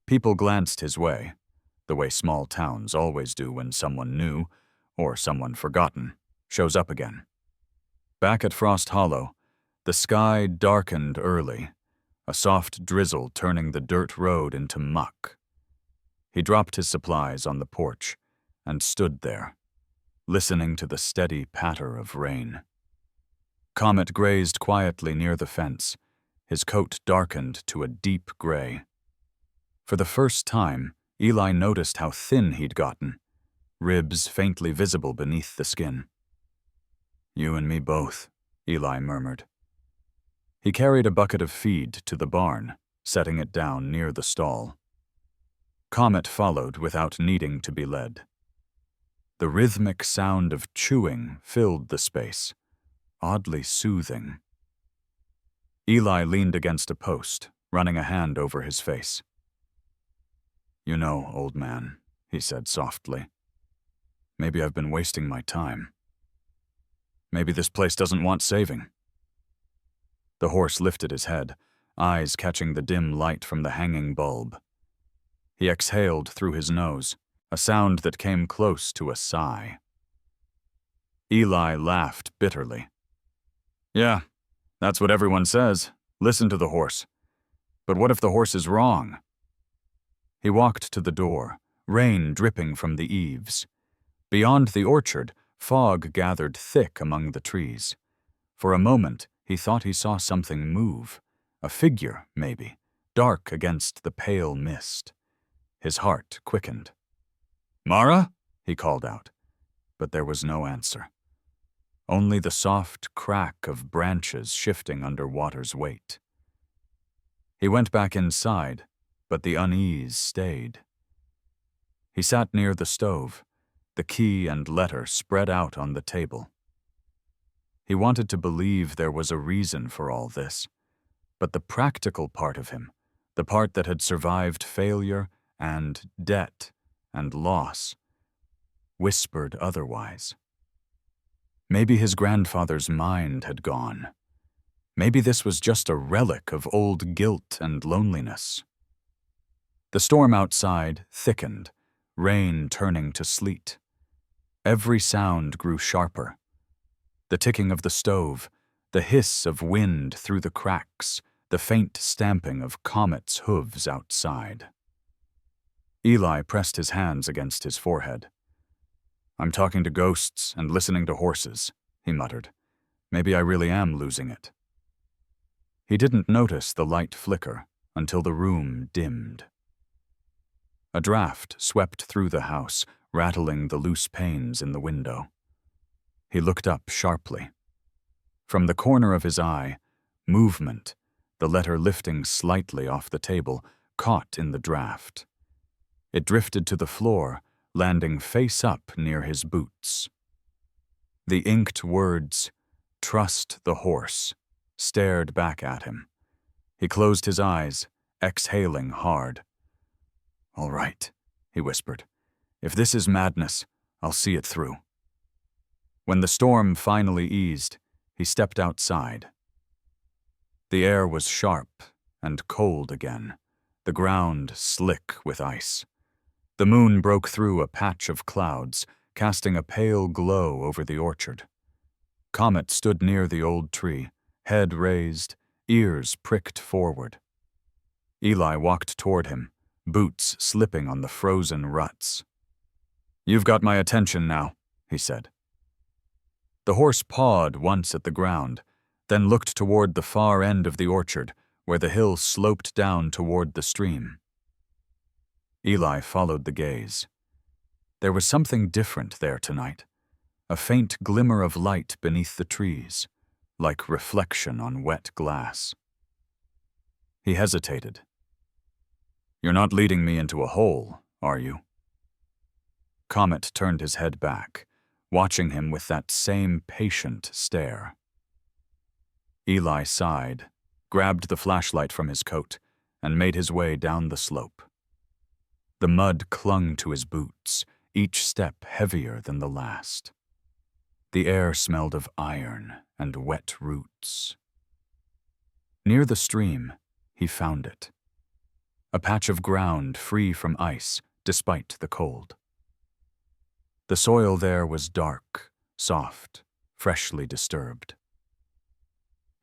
S1: People glanced his way, the way small towns always do when someone new, or someone forgotten, shows up again. Back at Frost Hollow, The sky darkened early, a soft drizzle turning the dirt road into muck. He dropped his supplies on the porch and stood there, listening to the steady patter of rain. Comet grazed quietly near the fence, his coat darkened to a deep gray. For the first time, Eli noticed how thin he'd gotten, ribs faintly visible beneath the skin. "You and me both," Eli murmured. He carried a bucket of feed to the barn, setting it down near the stall. Comet followed without needing to be led. The rhythmic sound of chewing filled the space, oddly soothing. Eli leaned against a post, running a hand over his face. "You know, old man," he said softly, "maybe I've been wasting my time. Maybe this place doesn't want saving." The horse lifted his head, eyes catching the dim light from the hanging bulb. He exhaled through his nose, a sound that came close to a sigh. Eli laughed bitterly. "Yeah, that's what everyone says. Listen to the horse. But what if the horse is wrong?" He walked to the door, rain dripping from the eaves. Beyond the orchard, fog gathered thick among the trees. For a moment, he thought he saw something move, a figure, maybe, dark against the pale mist. His heart quickened. "Mara?" he called out, but there was no answer. Only the soft crack of branches shifting under water's weight. He went back inside, but the unease stayed. He sat near the stove, the key and letter spread out on the table. He wanted to believe there was a reason for all this, but the practical part of him, the part that had survived failure and debt and loss, whispered otherwise. Maybe his grandfather's mind had gone. Maybe this was just a relic of old guilt and loneliness. The storm outside thickened, rain turning to sleet. Every sound grew sharper. The ticking of the stove, the hiss of wind through the cracks, the faint stamping of Comet's hooves outside. Eli pressed his hands against his forehead. "I'm talking to ghosts and listening to horses," he muttered. "Maybe I really am losing it." He didn't notice the light flicker until the room dimmed. A draft swept through the house, rattling the loose panes in the window. He looked up sharply. From the corner of his eye, movement, the letter lifting slightly off the table, caught in the draft. It drifted to the floor, landing face up near his boots. The inked words, "Trust the horse," stared back at him. He closed his eyes, exhaling hard. "All right," he whispered. "If this is madness, I'll see it through." When the storm finally eased, he stepped outside. The air was sharp and cold again, the ground slick with ice. The moon broke through a patch of clouds, casting a pale glow over the orchard. Comet stood near the old tree, head raised, ears pricked forward. Eli walked toward him, boots slipping on the frozen ruts. "You've got my attention now," he said. The horse pawed once at the ground, then looked toward the far end of the orchard, where the hill sloped down toward the stream. Eli followed the gaze. There was something different there tonight, a faint glimmer of light beneath the trees, like reflection on wet glass. He hesitated. "You're not leading me into a hole, are you?" Comet turned his head back, watching him with that same patient stare. Eli sighed, grabbed the flashlight from his coat, and made his way down the slope. The mud clung to his boots, each step heavier than the last. The air smelled of iron and wet roots. Near the stream, he found it. A patch of ground free from ice, despite the cold. The soil there was dark, soft, freshly disturbed.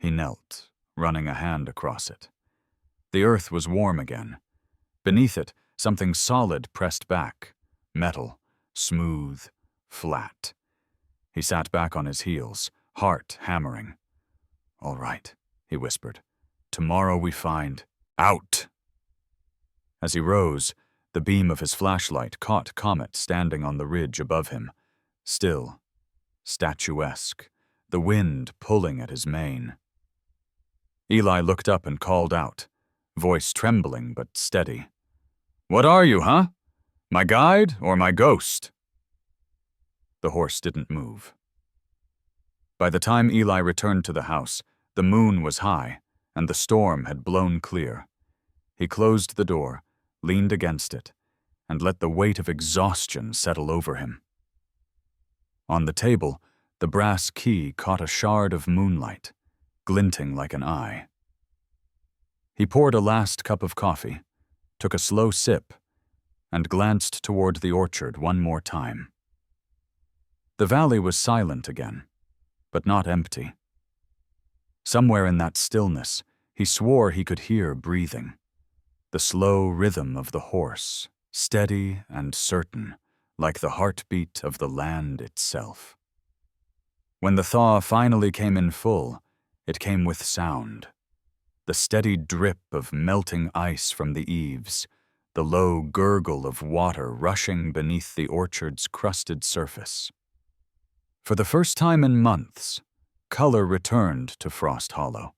S1: He knelt, running a hand across it. The earth was warm again. Beneath it, something solid pressed back, metal, smooth, flat. He sat back on his heels, heart hammering. "All right," he whispered. "Tomorrow we find out." As he rose, the beam of his flashlight caught Comet standing on the ridge above him, still, statuesque, the wind pulling at his mane. Eli looked up and called out, voice trembling but steady. "What are you, huh? My guide or my ghost?" The horse didn't move. By the time Eli returned to the house, the moon was high, and the storm had blown clear. He closed the door, leaned against it, and let the weight of exhaustion settle over him. On the table, the brass key caught a shard of moonlight, glinting like an eye. He poured a last cup of coffee, took a slow sip, and glanced toward the orchard one more time. The valley was silent again, but not empty. Somewhere in that stillness, he swore he could hear breathing, the slow rhythm of the horse, steady and certain, like the heartbeat of the land itself. When the thaw finally came in full, it came with sound. The steady drip of melting ice from the eaves, the low gurgle of water rushing beneath the orchard's crusted surface. For the first time in months, color returned to Frost Hollow.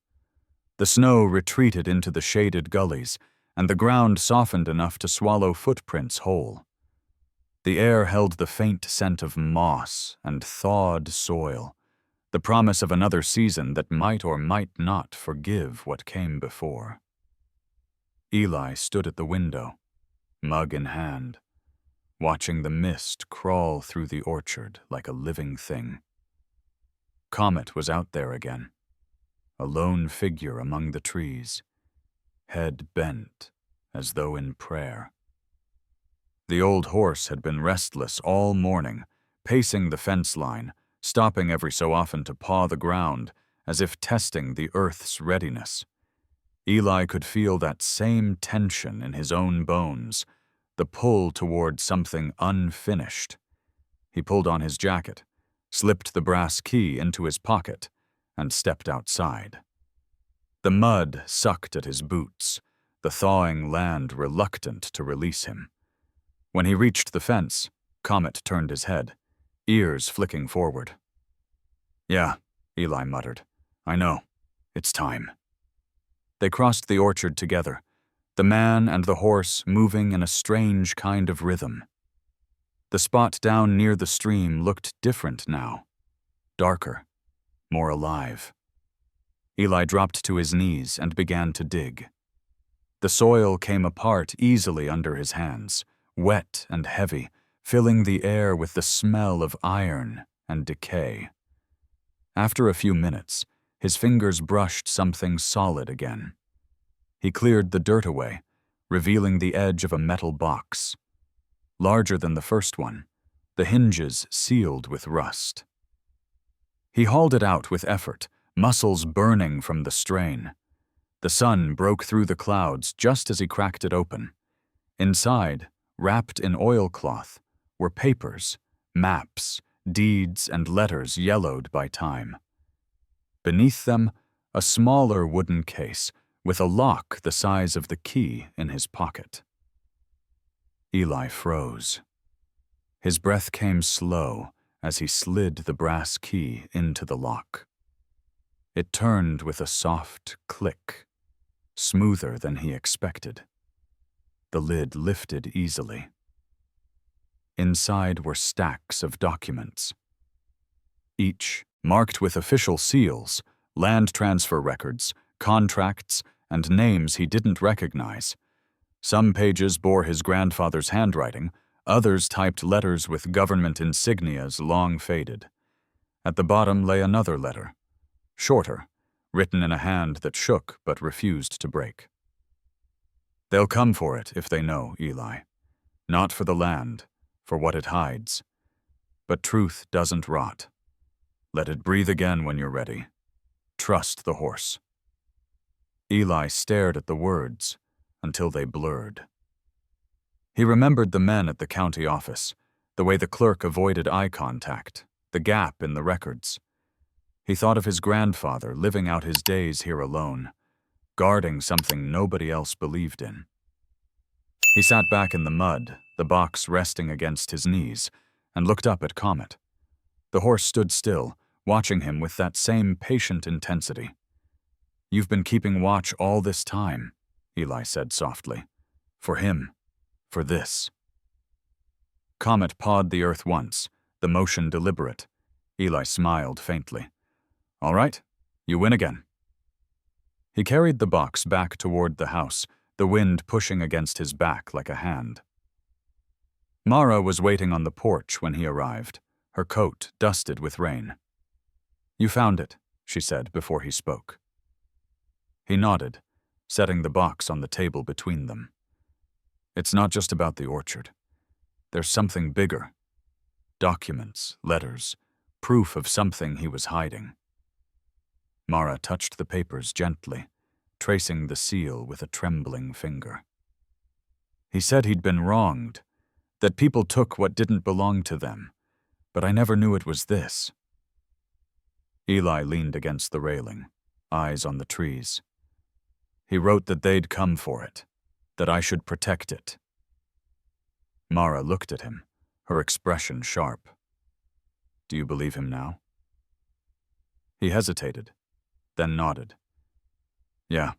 S1: The snow retreated into the shaded gullies, and the ground softened enough to swallow footprints whole. The air held the faint scent of moss and thawed soil, the promise of another season that might or might not forgive what came before. Eli stood at the window, mug in hand, watching the mist crawl through the orchard like a living thing. Comet was out there again, a lone figure among the trees, head bent as though in prayer. The old horse had been restless all morning, pacing the fence line, stopping every so often to paw the ground, as if testing the earth's readiness. Eli could feel that same tension in his own bones, the pull toward something unfinished. He pulled on his jacket, slipped the brass key into his pocket, and stepped outside. The mud sucked at his boots, the thawing land reluctant to release him. When he reached the fence, Comet turned his head, ears flicking forward. "Yeah," Eli muttered. "I know. It's time." They crossed the orchard together, the man and the horse moving in a strange kind of rhythm. The spot down near the stream looked different now, darker, more alive. Eli dropped to his knees and began to dig. The soil came apart easily under his hands, wet and heavy, filling the air with the smell of iron and decay. After a few minutes, his fingers brushed something solid again. He cleared the dirt away, revealing the edge of a metal box. Larger than the first one, the hinges sealed with rust. He hauled it out with effort, muscles burning from the strain. The sun broke through the clouds just as he cracked it open. Inside, wrapped in oilcloth, were papers, maps, deeds, and letters yellowed by time. Beneath them, a smaller wooden case with a lock the size of the key in his pocket. Eli froze. His breath came slow as he slid the brass key into the lock. It turned with a soft click, smoother than he expected. The lid lifted easily. Inside were stacks of documents, each marked with official seals, land transfer records, contracts, and names he didn't recognize. Some pages bore his grandfather's handwriting, others typed letters with government insignias long faded. At the bottom lay another letter, shorter, written in a hand that shook but refused to break. "They'll come for it if they know, Eli. Not for the land, for what it hides. But truth doesn't rot. Let it breathe again when you're ready. Trust the horse. Eli stared at the words until they blurred. He remembered the men at the county office, the way the clerk avoided eye contact, the gap in the records. He thought of his grandfather living out his days here alone, guarding something nobody else believed in. He sat back in the mud, the box resting against his knees, and looked up at Comet. The horse stood still, watching him with that same patient intensity. "You've been keeping watch all this time," Eli said softly. "For him. For this." Comet pawed the earth once, the motion deliberate. Eli smiled faintly. "All right, you win again." He carried the box back toward the house, the wind pushing against his back like a hand. Mara was waiting on the porch when he arrived, her coat dusted with rain. "You found it," she said before he spoke. He nodded, setting the box on the table between them. "It's not just about the orchard. There's something bigger. Documents, letters, proof of something he was hiding." Mara touched the papers gently, tracing the seal with a trembling finger. "He said he'd been wronged, that people took what didn't belong to them, but I never knew it was this." Eli leaned against the railing, eyes on the trees. "He wrote that they'd come for it, that I should protect it." Mara looked at him, her expression sharp. "Do you believe him now?" He hesitated, then nodded. "Yeah,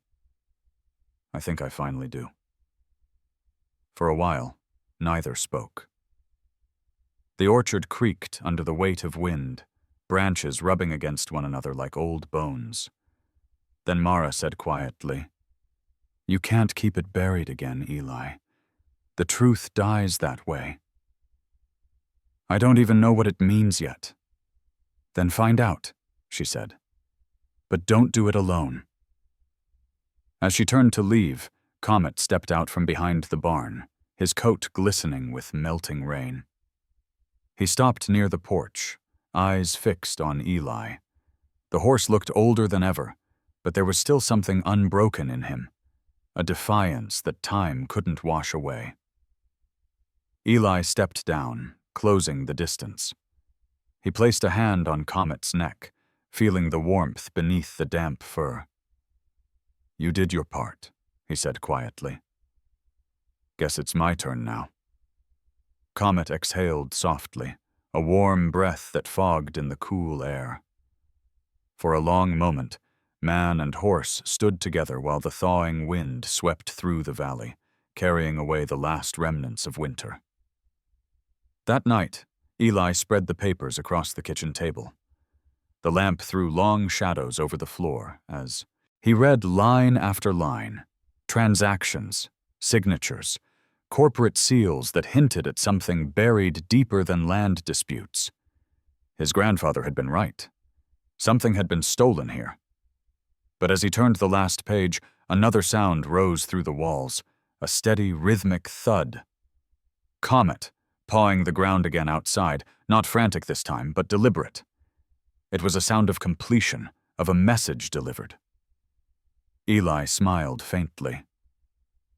S1: I think I finally do." For a while, neither spoke. The orchard creaked under the weight of wind, branches rubbing against one another like old bones. Then Mara said quietly, "You can't keep it buried again, Eli. The truth dies that way." "I don't even know what it means yet." "Then find out," she said. "But don't do it alone." As she turned to leave, Comet stepped out from behind the barn, his coat glistening with melting rain. He stopped near the porch, eyes fixed on Eli. The horse looked older than ever, but there was still something unbroken in him, a defiance that time couldn't wash away. Eli stepped down, closing the distance. He placed a hand on Comet's neck, feeling the warmth beneath the damp fur. "You did your part," he said quietly. "Guess it's my turn now." Comet exhaled softly, a warm breath that fogged in the cool air. For a long moment, man and horse stood together while the thawing wind swept through the valley, carrying away the last remnants of winter. That night, Eli spread the papers across the kitchen table. The lamp threw long shadows over the floor as he read line after line, transactions, signatures, corporate seals that hinted at something buried deeper than land disputes. His grandfather had been right. Something had been stolen here. But as he turned the last page, another sound rose through the walls, a steady, rhythmic thud. Comet, pawing the ground again outside, not frantic this time, but deliberate. It was a sound of completion, of a message delivered. Eli smiled faintly.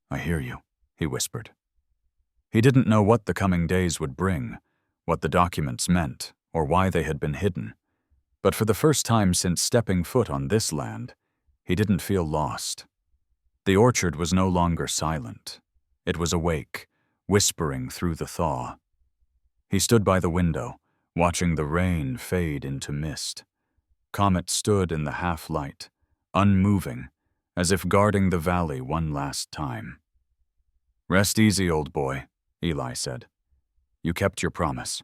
S1: "I hear you," he whispered. He didn't know what the coming days would bring, what the documents meant, or why they had been hidden. But for the first time since stepping foot on this land, he didn't feel lost. The orchard was no longer silent. It was awake, whispering through the thaw. He stood by the window, watching the rain fade into mist. Comet stood in the half-light, unmoving, as if guarding the valley one last time. "Rest easy, old boy," Eli said. "You kept your promise."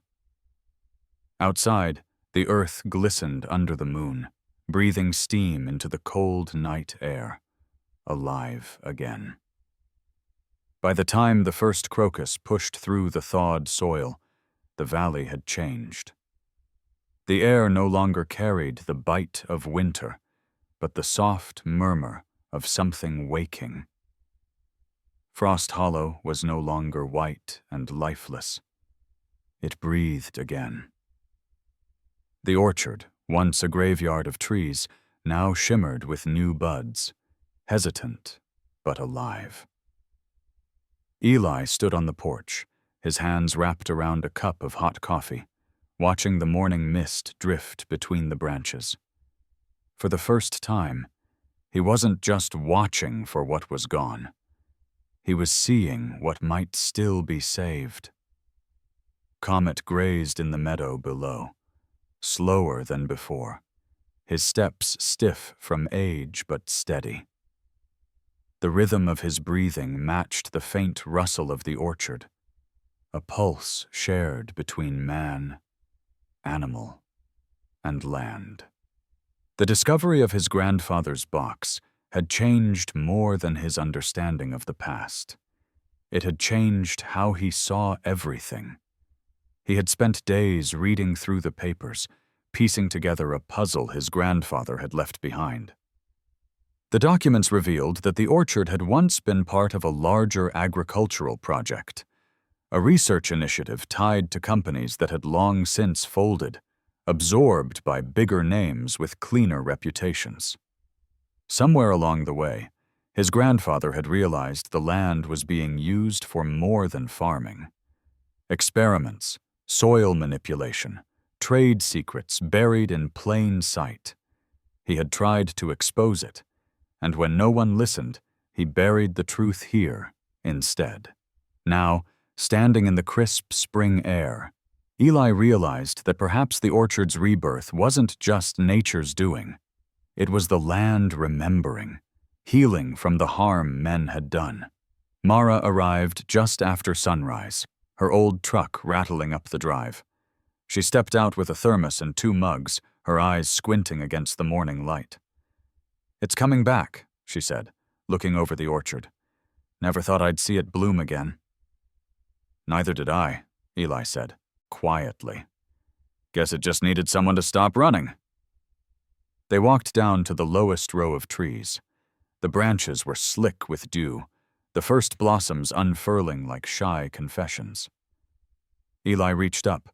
S1: Outside, the earth glistened under the moon, breathing steam into the cold night air, alive again. By the time the first crocus pushed through the thawed soil, the valley had changed. The air no longer carried the bite of winter, but the soft murmur of something waking. Frost Hollow was no longer white and lifeless. It breathed again. The orchard, once a graveyard of trees, now shimmered with new buds, hesitant but alive. Eli stood on the porch, his hands wrapped around a cup of hot coffee, watching the morning mist drift between the branches. For the first time, he wasn't just watching for what was gone. He was seeing what might still be saved. Comet grazed in the meadow below, slower than before, his steps stiff from age but steady. The rhythm of his breathing matched the faint rustle of the orchard, a pulse shared between man, animal, and land. The discovery of his grandfather's box had changed more than his understanding of the past. It had changed how he saw everything. He had spent days reading through the papers, piecing together a puzzle his grandfather had left behind. The documents revealed that the orchard had once been part of a larger agricultural project, a research initiative tied to companies that had long since folded, absorbed by bigger names with cleaner reputations. Somewhere along the way, his grandfather had realized the land was being used for more than farming. Experiments, soil manipulation, trade secrets buried in plain sight. He had tried to expose it, and when no one listened, he buried the truth here instead. Now, standing in the crisp spring air, Eli realized that perhaps the orchard's rebirth wasn't just nature's doing. It was the land remembering, healing from the harm men had done. Mara arrived just after sunrise, her old truck rattling up the drive. She stepped out with a thermos and 2 mugs, her eyes squinting against the morning light. "It's coming back," she said, looking over the orchard. "Never thought I'd see it bloom again." "Neither did I," Eli said, quietly. "Guess it just needed someone to stop running." They walked down to the lowest row of trees. The branches were slick with dew, the first blossoms unfurling like shy confessions. Eli reached up,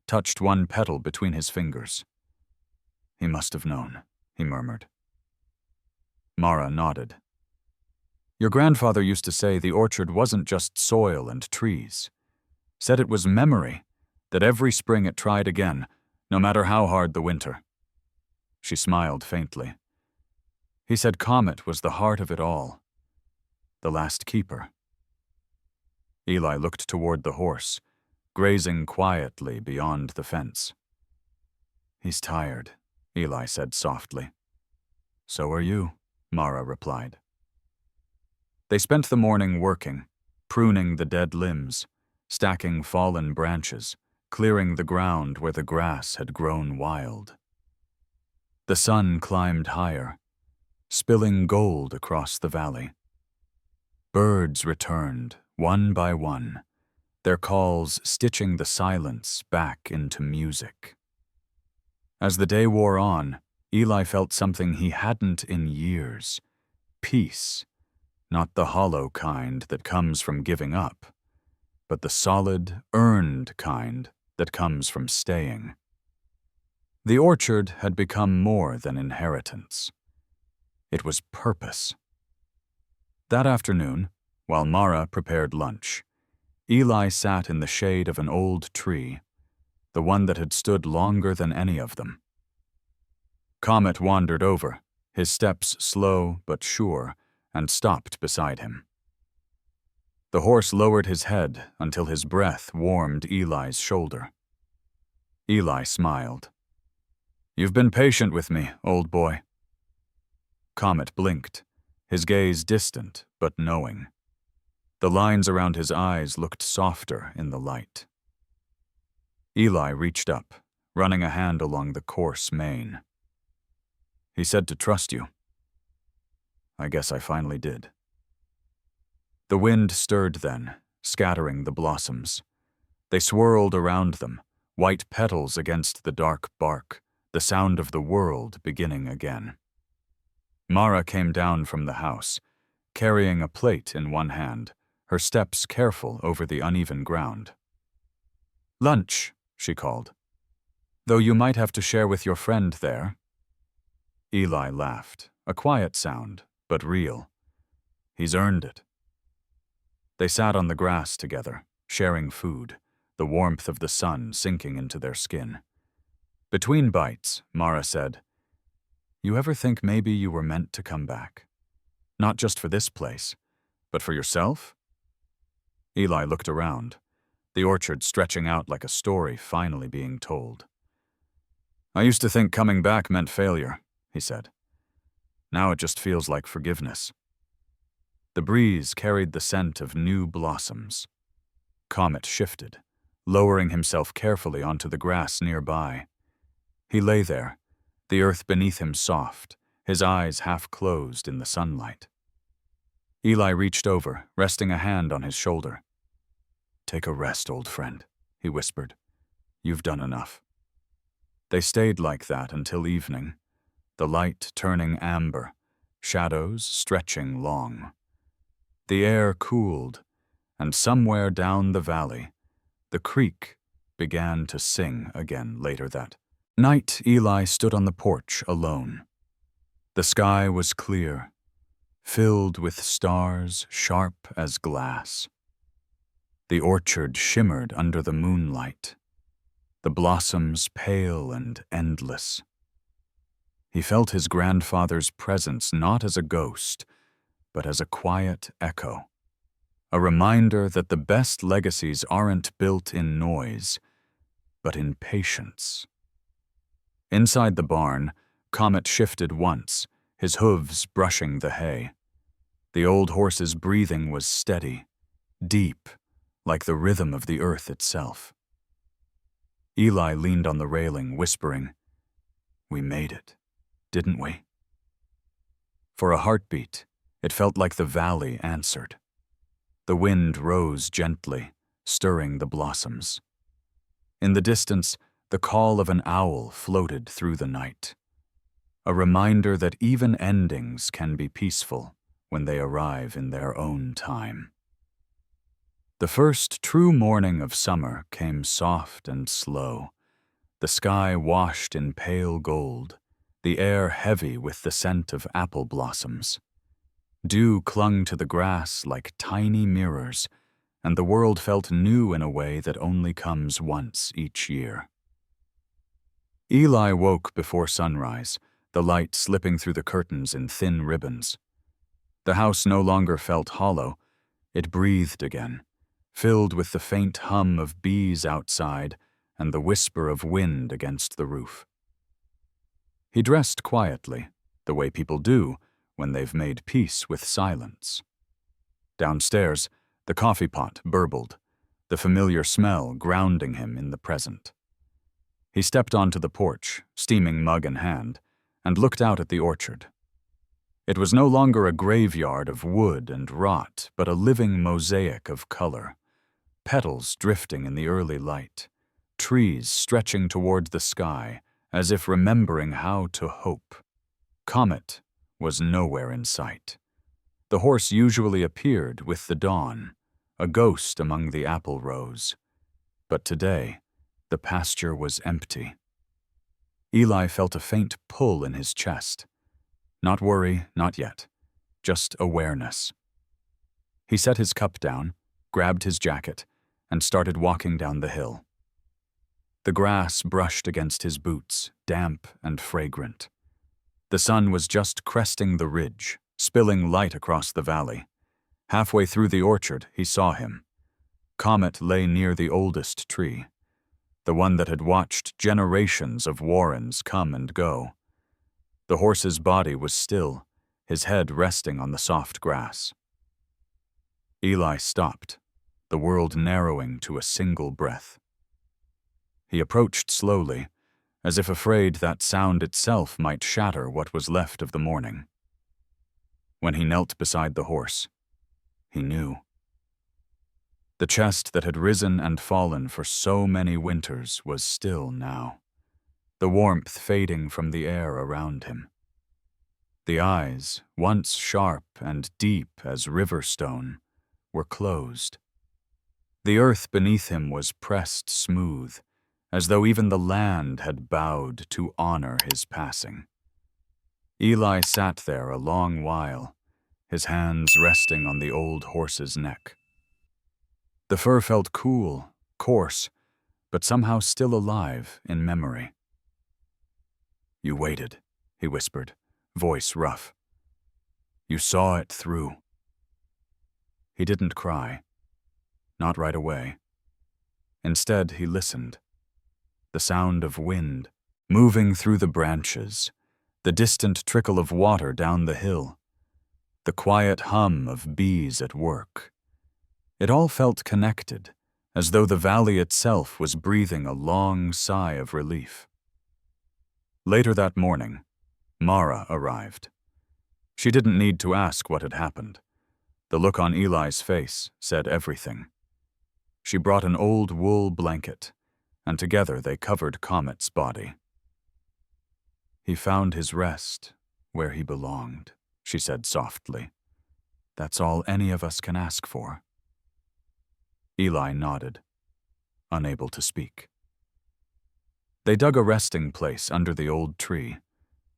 S1: touched one petal between his fingers. "He must have known," he murmured. Mara nodded. "Your grandfather used to say the orchard wasn't just soil and trees. Said it was memory, that every spring it tried again, no matter how hard the winter." She smiled faintly. "He said Comet was the heart of it all. The last keeper." Eli looked toward the horse, grazing quietly beyond the fence. "He's tired," Eli said softly. "So are you," Mara replied. They spent the morning working, pruning the dead limbs, stacking fallen branches, clearing the ground where the grass had grown wild. The sun climbed higher, spilling gold across the valley. Birds returned, one by one, their calls stitching the silence back into music. As the day wore on, Eli felt something he hadn't in years: peace, not the hollow kind that comes from giving up, but the solid, earned kind that comes from staying. The orchard had become more than inheritance. It was purpose. That afternoon, while Mara prepared lunch, Eli sat in the shade of an old tree, the one that had stood longer than any of them. Comet wandered over, his steps slow but sure, and stopped beside him. The horse lowered his head until his breath warmed Eli's shoulder. Eli smiled. "You've been patient with me, old boy." Comet blinked, his gaze distant but knowing. The lines around his eyes looked softer in the light. Eli reached up, running a hand along the coarse mane. "He said to trust you." "I guess I finally did." The wind stirred then, scattering the blossoms. They swirled around them, white petals against the dark bark, the sound of the world beginning again. Mara came down from the house, carrying a plate in one hand, her steps careful over the uneven ground. "Lunch," she called. "Though you might have to share with your friend there." Eli laughed, a quiet sound, but real. He's earned it. They sat on the grass together, sharing food, the warmth of the sun sinking into their skin. Between bites, Mara said, "You ever think maybe you were meant to come back? Not just for this place, but for yourself?" Eli looked around, the orchard stretching out like a story finally being told. "I used to think coming back meant failure," he said. "Now it just feels like forgiveness." The breeze carried the scent of new blossoms. Comet shifted, lowering himself carefully onto the grass nearby. He lay there, the earth beneath him soft, his eyes half closed in the sunlight. Eli reached over, resting a hand on his shoulder. "Take a rest, old friend," he whispered. "You've done enough." They stayed like that until evening, the light turning amber, shadows stretching long. The air cooled, and somewhere down the valley, the creek began to sing again later that night. Eli stood on the porch alone. The sky was clear, filled with stars sharp as glass. The orchard shimmered under the moonlight, the blossoms pale and endless. He felt his grandfather's presence not as a ghost, but as a quiet echo, a reminder that the best legacies aren't built in noise, but in patience. Inside the barn, Comet shifted once, his hooves brushing the hay. The old horse's breathing was steady, deep, like the rhythm of the earth itself. Eli leaned on the railing, whispering, "We made it, didn't we?" For a heartbeat, it felt like the valley answered. The wind rose gently, stirring the blossoms. In the distance, the call of an owl floated through the night, a reminder that even endings can be peaceful when they arrive in their own time. The first true morning of summer came soft and slow, the sky washed in pale gold, the air heavy with the scent of apple blossoms. Dew clung to the grass like tiny mirrors, and the world felt new in a way that only comes once each year. Eli woke before sunrise, the light slipping through the curtains in thin ribbons. The house no longer felt hollow, it breathed again, filled with the faint hum of bees outside and the whisper of wind against the roof. He dressed quietly, the way people do when they've made peace with silence. Downstairs, the coffee pot burbled, the familiar smell grounding him in the present. He stepped onto the porch, steaming mug in hand, and looked out at the orchard. It was no longer a graveyard of wood and rot, but a living mosaic of color. Petals drifting in the early light, trees stretching toward the sky as if remembering how to hope. Comet was nowhere in sight. The horse usually appeared with the dawn, a ghost among the apple rows. But today, the pasture was empty. Eli felt a faint pull in his chest. Not worry, not yet. Just awareness. He set his cup down, grabbed his jacket, and started walking down the hill. The grass brushed against his boots, damp and fragrant. The sun was just cresting the ridge, spilling light across the valley. Halfway through the orchard, he saw him. Comet lay near the oldest tree, the one that had watched generations of Warrens come and go. The horse's body was still, his head resting on the soft grass. Eli stopped, the world narrowing to a single breath. He approached slowly, as if afraid that sound itself might shatter what was left of the morning. When he knelt beside the horse, he knew. The chest that had risen and fallen for so many winters was still now, the warmth fading from the air around him. The eyes, once sharp and deep as river stone, were closed. The earth beneath him was pressed smooth, as though even the land had bowed to honor his passing. Eli sat there a long while, his hands resting on the old horse's neck. The fur felt cool, coarse, but somehow still alive in memory. "You waited," he whispered, voice rough. "You saw it through." He didn't cry. Not right away. Instead, he listened. The sound of wind moving through the branches, the distant trickle of water down the hill, the quiet hum of bees at work. It all felt connected, as though the valley itself was breathing a long sigh of relief. Later that morning, Mara arrived. She didn't need to ask what had happened. The look on Eli's face said everything. She brought an old wool blanket, and together they covered Comet's body. "He found his rest where he belonged," she said softly. "That's all any of us can ask for." Eli nodded, unable to speak. They dug a resting place under the old tree,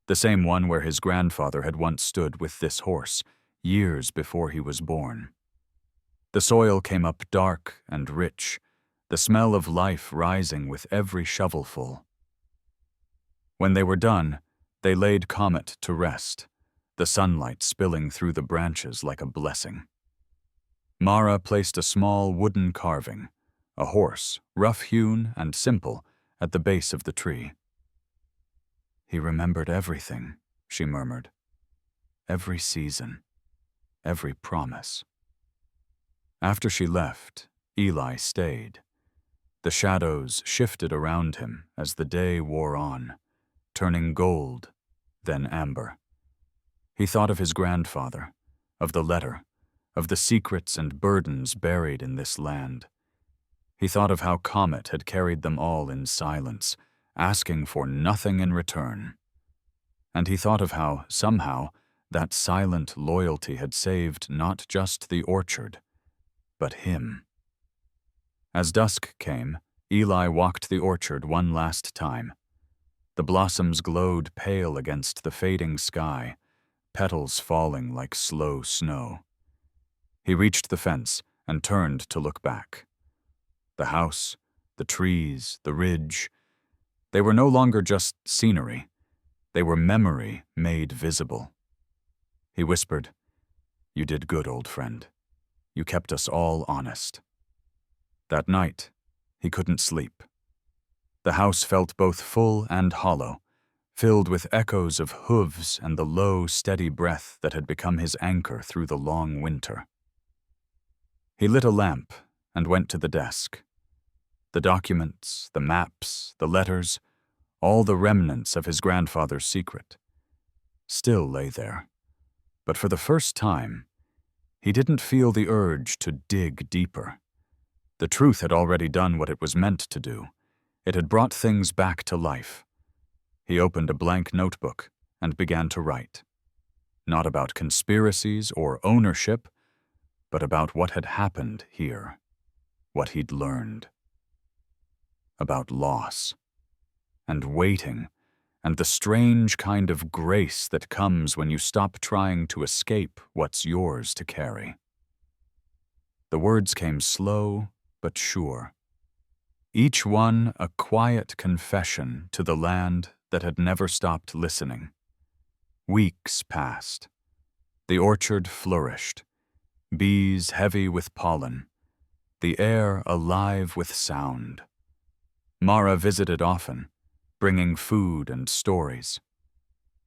S1: the same one where his grandfather had once stood with this horse, years before he was born. The soil came up dark and rich, the smell of life rising with every shovelful. When they were done, they laid Comet to rest, the sunlight spilling through the branches like a blessing. Mara placed a small wooden carving, a horse, rough-hewn and simple, at the base of the tree. "He remembered everything," she murmured. "Every season, every promise." After she left, Eli stayed. The shadows shifted around him as the day wore on, turning gold, then amber. He thought of his grandfather, of the letter, of the secrets and burdens buried in this land. He thought of how Comet had carried them all in silence, asking for nothing in return. And he thought of how, somehow, that silent loyalty had saved not just the orchard, but him. As dusk came, Eli walked the orchard one last time. The blossoms glowed pale against the fading sky, petals falling like slow snow. He reached the fence and turned to look back. The house, the trees, the ridge, they were no longer just scenery. They were memory made visible. He whispered, "You did good, old friend. You kept us all honest." That night, he couldn't sleep. The house felt both full and hollow, filled with echoes of hooves and the low, steady breath that had become his anchor through the long winter. He lit a lamp and went to the desk. The documents, the maps, the letters, all the remnants of his grandfather's secret, still lay there. But for the first time, he didn't feel the urge to dig deeper. The truth had already done what it was meant to do. It had brought things back to life. He opened a blank notebook and began to write. Not about conspiracies or ownership, but about what had happened here, what he'd learned. About loss, and waiting, and the strange kind of grace that comes when you stop trying to escape what's yours to carry. The words came slow but sure, each one a quiet confession to the land that had never stopped listening. Weeks passed. The orchard flourished, bees heavy with pollen, the air alive with sound. Mara visited often, bringing food and stories.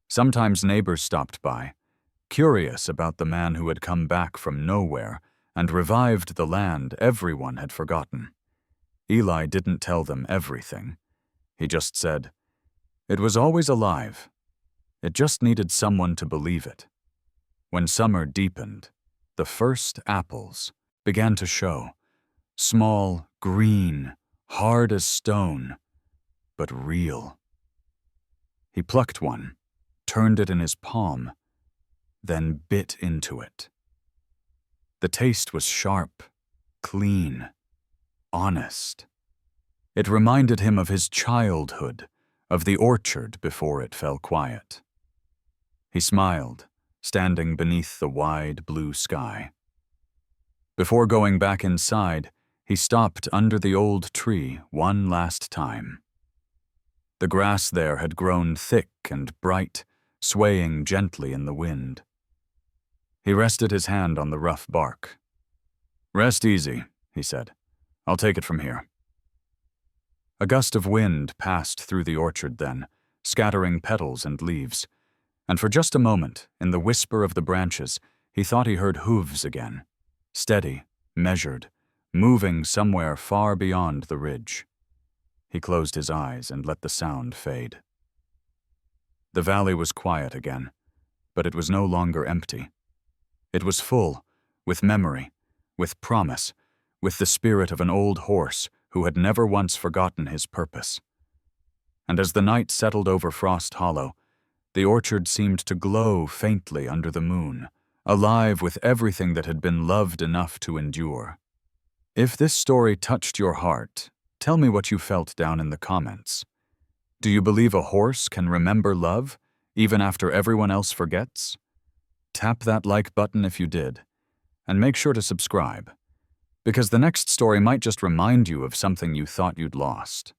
S1: Sometimes neighbors stopped by, curious about the man who had come back from nowhere and revived the land everyone had forgotten. Eli didn't tell them everything. He just said, "It was always alive. It just needed someone to believe it." When summer deepened, the first apples began to show, small, green, hard as stone, but real. He plucked one, turned it in his palm, then bit into it. The taste was sharp, clean, honest. It reminded him of his childhood, of the orchard before it fell quiet. He smiled, standing beneath the wide blue sky. Before going back inside, he stopped under the old tree one last time. The grass there had grown thick and bright, swaying gently in the wind. He rested his hand on the rough bark. "Rest easy," he said. "I'll take it from here." A gust of wind passed through the orchard then, scattering petals and leaves, and for just a moment, in the whisper of the branches, he thought he heard hooves again, steady, measured, moving somewhere far beyond the ridge. He closed his eyes and let the sound fade. The valley was quiet again, but it was no longer empty. It was full, with memory, with promise, with the spirit of an old horse who had never once forgotten his purpose. And as the night settled over Frost Hollow, the orchard seemed to glow faintly under the moon, alive with everything that had been loved enough to endure. If this story touched your heart, tell me what you felt down in the comments. Do you believe a horse can remember love, even after everyone else forgets? Tap that like button if you did, and make sure to subscribe, because the next story might just remind you of something you thought you'd lost.